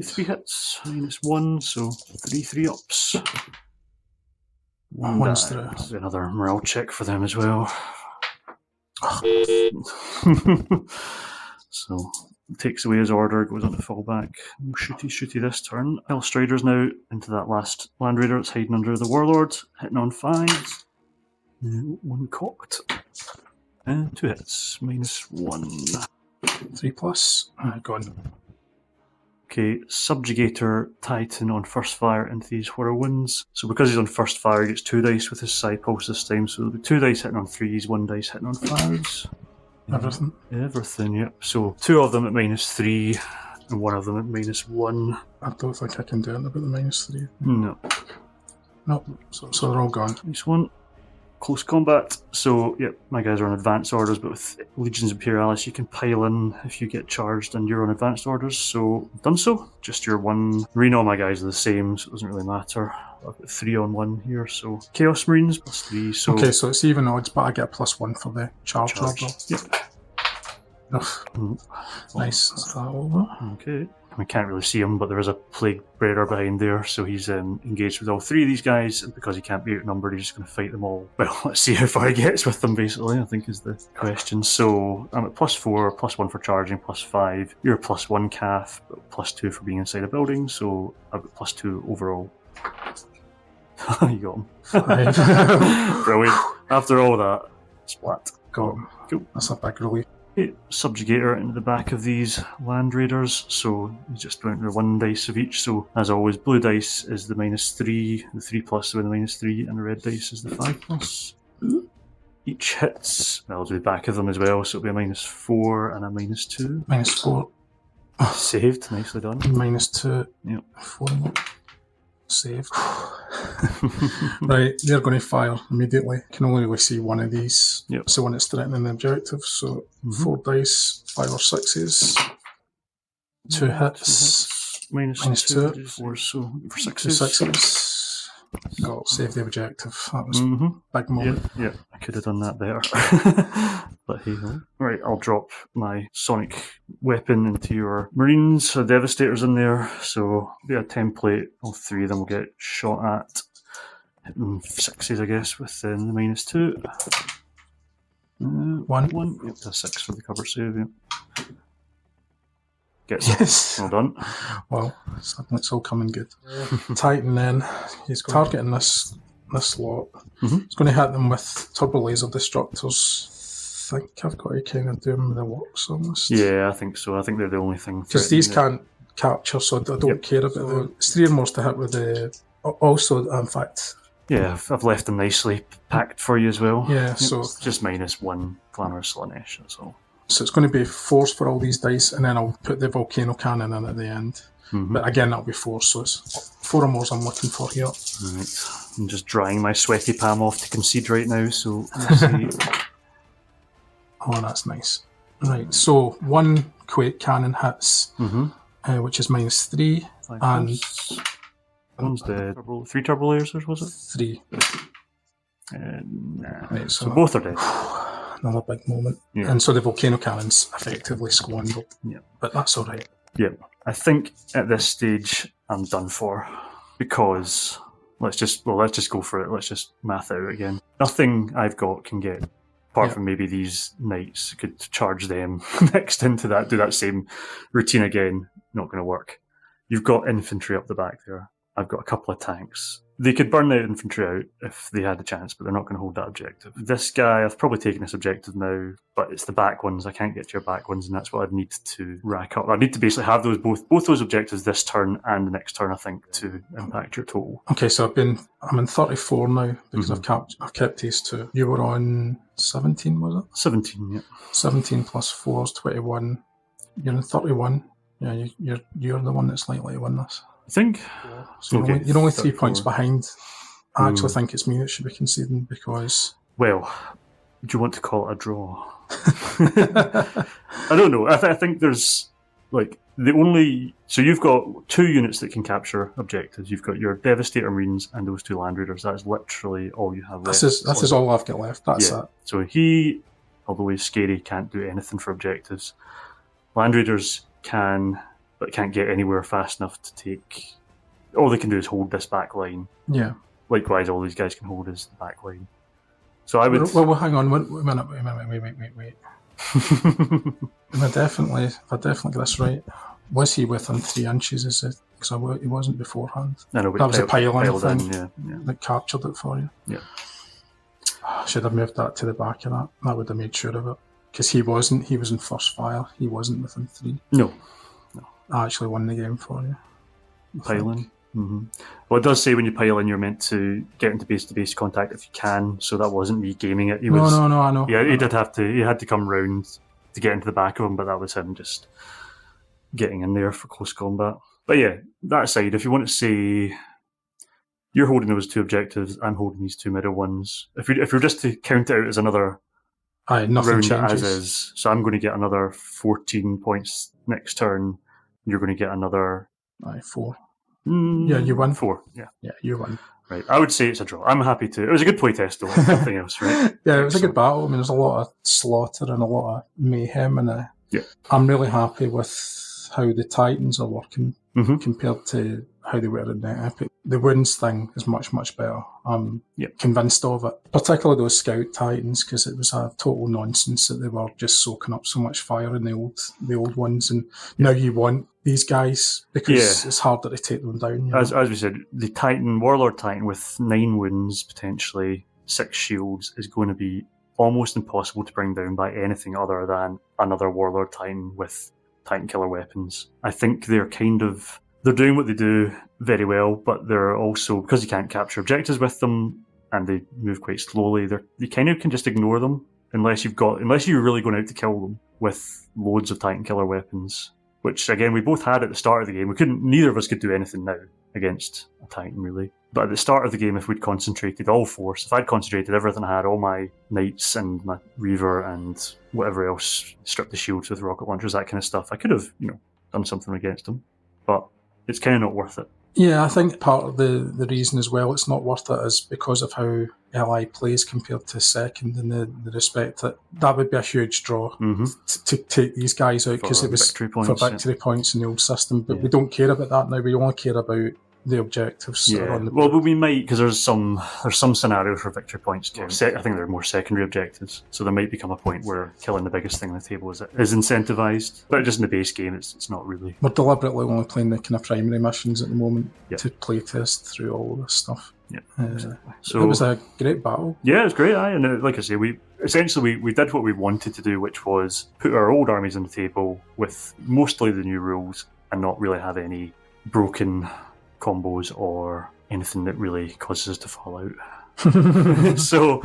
Speaker 2: 3 hits, -1, so 3 ups.
Speaker 1: One's through.
Speaker 2: This is another morale check for them as well. So takes away his order, goes on to fall back. Shooty this turn. Hell Striders now into that last Land Raider that's hiding under the Warlord, hitting on 5s. One cocked. And 2 hits, -1.
Speaker 1: 3+. Gone.
Speaker 2: Okay, Subjugator Titan on first fire into these whirlwinds. So because he's on first fire, he gets 2 dice with his Psi Pulse this time. So there'll be 2 dice hitting on 3s, 1 dice hitting on 5s.
Speaker 1: Everything.
Speaker 2: Everything, yep. So 2 of them at -3, and 1 of them at -1.
Speaker 1: I don't think I can do it about the -3.
Speaker 2: No.
Speaker 1: Nope. So they're all gone.
Speaker 2: Nice one. Close combat. So, yep, my guys are on advanced orders, but with Legions Imperialis, you can pile in if you get charged and you're on advanced orders. So, I've done so. Just your 1. All my guys are the same, so it doesn't really matter. I've got 3 on 1 here, so Chaos Marines +3. So
Speaker 1: okay, so it's even odds, but I get +1 for the charge order.
Speaker 2: Yep.
Speaker 1: Nice. That's that over.
Speaker 2: Okay. We can't really see him, but there is a Plague Bearer behind there, so he's engaged with all 3 of these guys, and because he can't be outnumbered, he's just going to fight them all. Well, let's see how far he gets with them, basically, I think is the question. So, I'm at +4, +1 for charging, +5. You're +1 calf, but +2 for being inside a building, so I've got +2 overall. You got him. Brilliant. After all that, splat.
Speaker 1: Got him.
Speaker 2: Cool.
Speaker 1: That's a big relief.
Speaker 2: Subjugator into the back of these Land Raiders, so you just went with 1 dice of each. So as always, blue dice is the -3, the 3+ with the -3, and the red dice is the 5+. Each hits, I'll do the back of them as well, so it'll be a -4 and a -2.
Speaker 1: -4.
Speaker 2: Saved, nicely done.
Speaker 1: -2.
Speaker 2: Yep.
Speaker 1: 4 more. Saved. Right, they're going to fire immediately. Can only really see 1 of these.
Speaker 2: Yep.
Speaker 1: It's the one that's threatening the objective. So 4 dice, 5 or 6s. 2 hits.
Speaker 2: -2. 4, so for
Speaker 1: 2
Speaker 2: 6s.
Speaker 1: 6s. Got save the objective. That was big moment.
Speaker 2: Yeah, I could have done that better. But hey ho. Right, I'll drop my sonic weapon into your Marines. So Devastator's in there, so be a template. All 3 of them will get shot at. Hitting 6s, I guess, with the -2. 1. Yep, a 6 for the cover save. Yep. Gets it.
Speaker 1: Yes.
Speaker 2: Well done.
Speaker 1: Well, it's all coming good. Titan then, he's targeting this lot. He's going to hit them with turbo laser destructors. I think I've got to kind of do them the works almost.
Speaker 2: Yeah, I think so. I think they're the only thing.
Speaker 1: Because these can't capture, so I don't care about them. It's 3 more to hit with the... Also, in fact...
Speaker 2: Yeah, I've left them nicely packed for you as well.
Speaker 1: Yeah, so...
Speaker 2: It's just -1 Glamorous Slaanesh, that's all.
Speaker 1: So it's going to be 4s for all these dice, and then I'll put the volcano cannon in at the end. But again, that'll be 4, so it's 4 or more I'm looking for here.
Speaker 2: Right. I'm just drying my sweaty palm off to concede right now, so let's see.
Speaker 1: Oh, that's nice. Right, so 1 Quake cannon hits, which is -3, and...
Speaker 2: One's dead. 3 turbo lasers, was it?
Speaker 1: 3.
Speaker 2: Nah.
Speaker 1: Right,
Speaker 2: So both are dead.
Speaker 1: Another big moment.
Speaker 2: Yeah.
Speaker 1: And so the volcano cannon's effectively squandered.
Speaker 2: Yeah.
Speaker 1: But that's alright.
Speaker 2: Yeah. I think at this stage I'm done for, because let's just go for it. Let's just math out again. Nothing I've got can get, apart from maybe these knights, could charge them next into that, do that same routine again. Not going to work. You've got infantry up the back there. I've got a couple of tanks. They could burn the infantry out if they had the chance, but they're not going to hold that objective. This guy, I've probably taken this objective now, but it's the back ones. I can't get to your back ones, and that's what I'd need to rack up. I need to basically have those both those objectives this turn and the next turn, I think, to impact your total.
Speaker 1: Okay, so I'm in 34 now because I've kept these 2. You were on 17, was it?
Speaker 2: 17, yeah.
Speaker 1: 17 plus 4 is 21. You're in 31. Yeah, you're the one that's likely to win this.
Speaker 2: I think.
Speaker 1: So
Speaker 2: Okay,
Speaker 1: you're only 3
Speaker 2: 34.
Speaker 1: points behind. I actually think it's me that should be conceding because...
Speaker 2: Well, do you want to call it a draw? I don't know. I think there's like the only... So you've got 2 units that can capture objectives. You've got your Devastator Marines and those 2 Land Raiders. That's literally all you have left.
Speaker 1: This is all I've got left. That's it.
Speaker 2: So he, although he's scary, can't do anything for objectives. Land Raiders can, but can't get anywhere fast enough to take... All they can do is hold this back line.
Speaker 1: Yeah.
Speaker 2: likewise, all these guys can hold is the back line. So I would.
Speaker 1: Well, hang on. Wait a minute. Wait. If I definitely get this right, was he within 3 inches? Is it? Because he wasn't beforehand.
Speaker 2: I know, but
Speaker 1: that was a pile-in thing
Speaker 2: yeah.
Speaker 1: that captured it for you.
Speaker 2: Yeah.
Speaker 1: I should have moved that to the back of that. That would have made sure of it. Because he wasn't. He was in first fire. He wasn't within 3.
Speaker 2: No.
Speaker 1: I actually won the game for you.
Speaker 2: Pile-in. Mm-hmm. Well, it does say when you pile in, you're meant to get into base-to-base contact if you can. So that wasn't me gaming it.
Speaker 1: No, I know.
Speaker 2: Yeah, he did have to. He had to come round to get into the back of him, but that was him just getting in there for close combat. But yeah, that aside, if you want to say you're holding those 2 objectives, I'm holding these 2 middle ones. If you're just to count it out as another
Speaker 1: nothing
Speaker 2: round
Speaker 1: changes.
Speaker 2: as is, so I'm going to get another 14 points next turn. You're going to get another
Speaker 1: 4. Yeah, you won.
Speaker 2: 4. Yeah,
Speaker 1: you won.
Speaker 2: Right, I would say it's a draw. I'm happy to. It was a good playtest, though. Nothing else, right?
Speaker 1: Yeah, it was a good battle. I mean, there's a lot of slaughter and a lot of mayhem, and I'm really happy with how the Titans are working compared to how they were in the Epic. The wounds thing is much, much better. I'm convinced of it. Particularly those Scout Titans, because it was a total nonsense that they were just soaking up so much fire in the old ones, and now you want these guys because it's harder to take them down.
Speaker 2: As we said, the Warlord Titan with 9 wounds, potentially 6 shields, is going to be almost impossible to bring down by anything other than another Warlord Titan with Titan killer weapons. I think they're doing what they do very well, but they're also, because you can't capture objectives with them and they move quite slowly, you kind of can just ignore them unless you're really going out to kill them with loads of Titan killer weapons. Which again we both had at the start of the game. Neither of us could do anything now against a Titan really. But at the start of the game, if we'd concentrated all force, if I'd concentrated everything I had, all my knights and my reaver and whatever else, stripped the shields with rocket launchers, that kind of stuff, I could have, done something against them. But it's kind of not worth it.
Speaker 1: Yeah, I think part of the reason as well it's not worth it is because of how LI plays compared to second, in the respect that would be a huge draw to take these guys out because it was
Speaker 2: victory points,
Speaker 1: for victory points in the old system. But we don't care about that now. We only care about the objectives. That are on the board.
Speaker 2: Well, we might, because there's some scenarios for victory points. I think they're more secondary objectives, so there might become a point where killing the biggest thing on the table is incentivized. But just in the base game, it's not really. We're
Speaker 1: deliberately only playing the kind of primary missions at the moment to playtest through all of this stuff.
Speaker 2: Yeah, exactly. So
Speaker 1: it was a great battle.
Speaker 2: Yeah, it was great. And like I say, we did what we wanted to do, which was put our old armies on the table with mostly the new rules and not really have any broken combos or anything that really causes us to fall out. So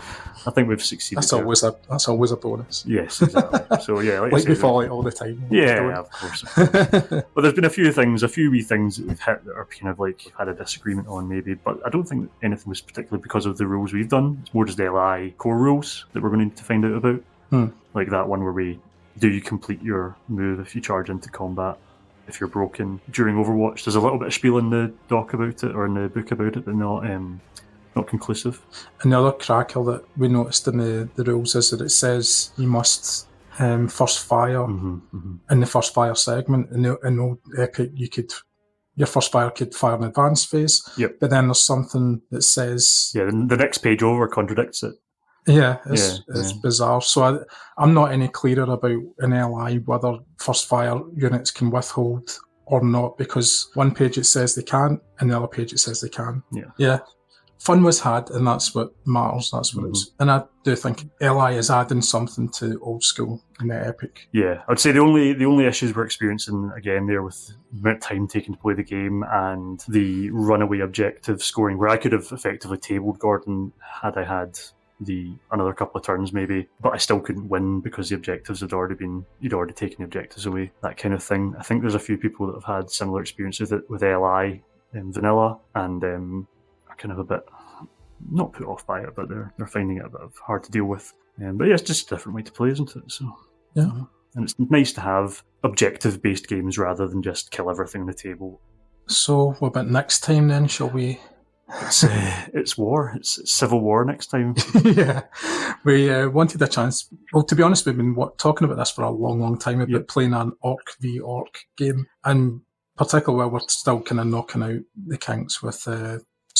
Speaker 2: I think we've succeeded.
Speaker 1: That's always a bonus.
Speaker 2: Yes, exactly. So yeah, like
Speaker 1: we fall out all the time.
Speaker 2: Yeah, of course. But there's been a few wee things that we've hit that are kind of like we've had a disagreement on maybe, but I don't think anything was particularly because of the rules we've done. It's more just the LI core rules that we're going to need to find out about. Like that one where do you complete your move if you charge into combat if you're broken during Overwatch. There's a little bit of spiel in the doc about it, or in the book about it, but not conclusive. Another
Speaker 1: cracker that we noticed in the rules is that it says you must first fire in the first fire segment. In old Epic, your first fire could fire in advanced phase, but then there's something that says...
Speaker 2: Yeah, the next page over contradicts it.
Speaker 1: Yeah, it's bizarre. So I'm not any clearer about an LI whether first fire units can withhold or not, because one page it says they can't, and the other page it says they can. Yeah. Fun was had, and that's what matters. That's what it was. And I do think LI is adding something to old school in the Epic.
Speaker 2: Yeah, I'd say the only issues we're experiencing again there with the amount of time taken to play the game and the runaway objective scoring, where I could have effectively tabled Gordon had I had another couple of turns maybe, but I still couldn't win because the objectives you'd already taken the objectives away, that kind of thing. I think there's a few people that have had similar experiences with LI in vanilla, and are kind of a bit not put off by it, but they're finding it a bit hard to deal with. But yeah, it's just a different way to play, isn't it? So
Speaker 1: yeah,
Speaker 2: and it's nice to have objective-based games rather than just kill everything on the table.
Speaker 1: So what about next time then? Shall we?
Speaker 2: It's war. It's civil war next time.
Speaker 1: Yeah, we wanted a chance. Well, to be honest, we've been talking about this for a long, long time about playing an Orc v Orc game, and particularly while we're still kind of knocking out the kinks with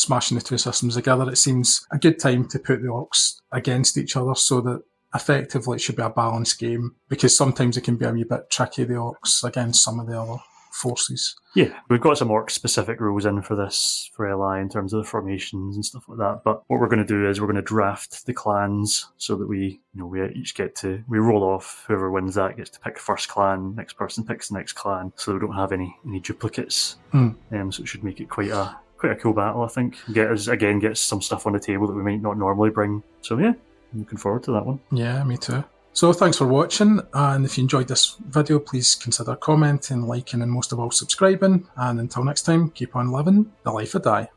Speaker 1: smashing the two systems together, it seems a good time to put the orcs against each other so that effectively it should be a balanced game, because sometimes it can be a wee bit tricky, the orcs against some of the other forces.
Speaker 2: Yeah, we've got some orc-specific rules in for this, for LI, in terms of the formations and stuff like that. But what we're going to do is we're going to draft the clans so that we each we roll off. Whoever wins that gets to pick first clan. Next person picks the next clan, so we don't have any duplicates. So it should make it quite a cool battle, I think. Get some stuff on the table that we might not normally bring. So yeah, I'm looking forward to that one.
Speaker 1: Yeah, me too. So thanks for watching, and if you enjoyed this video, please consider commenting, liking, and most of all subscribing. And until next time, keep on living the life of Die.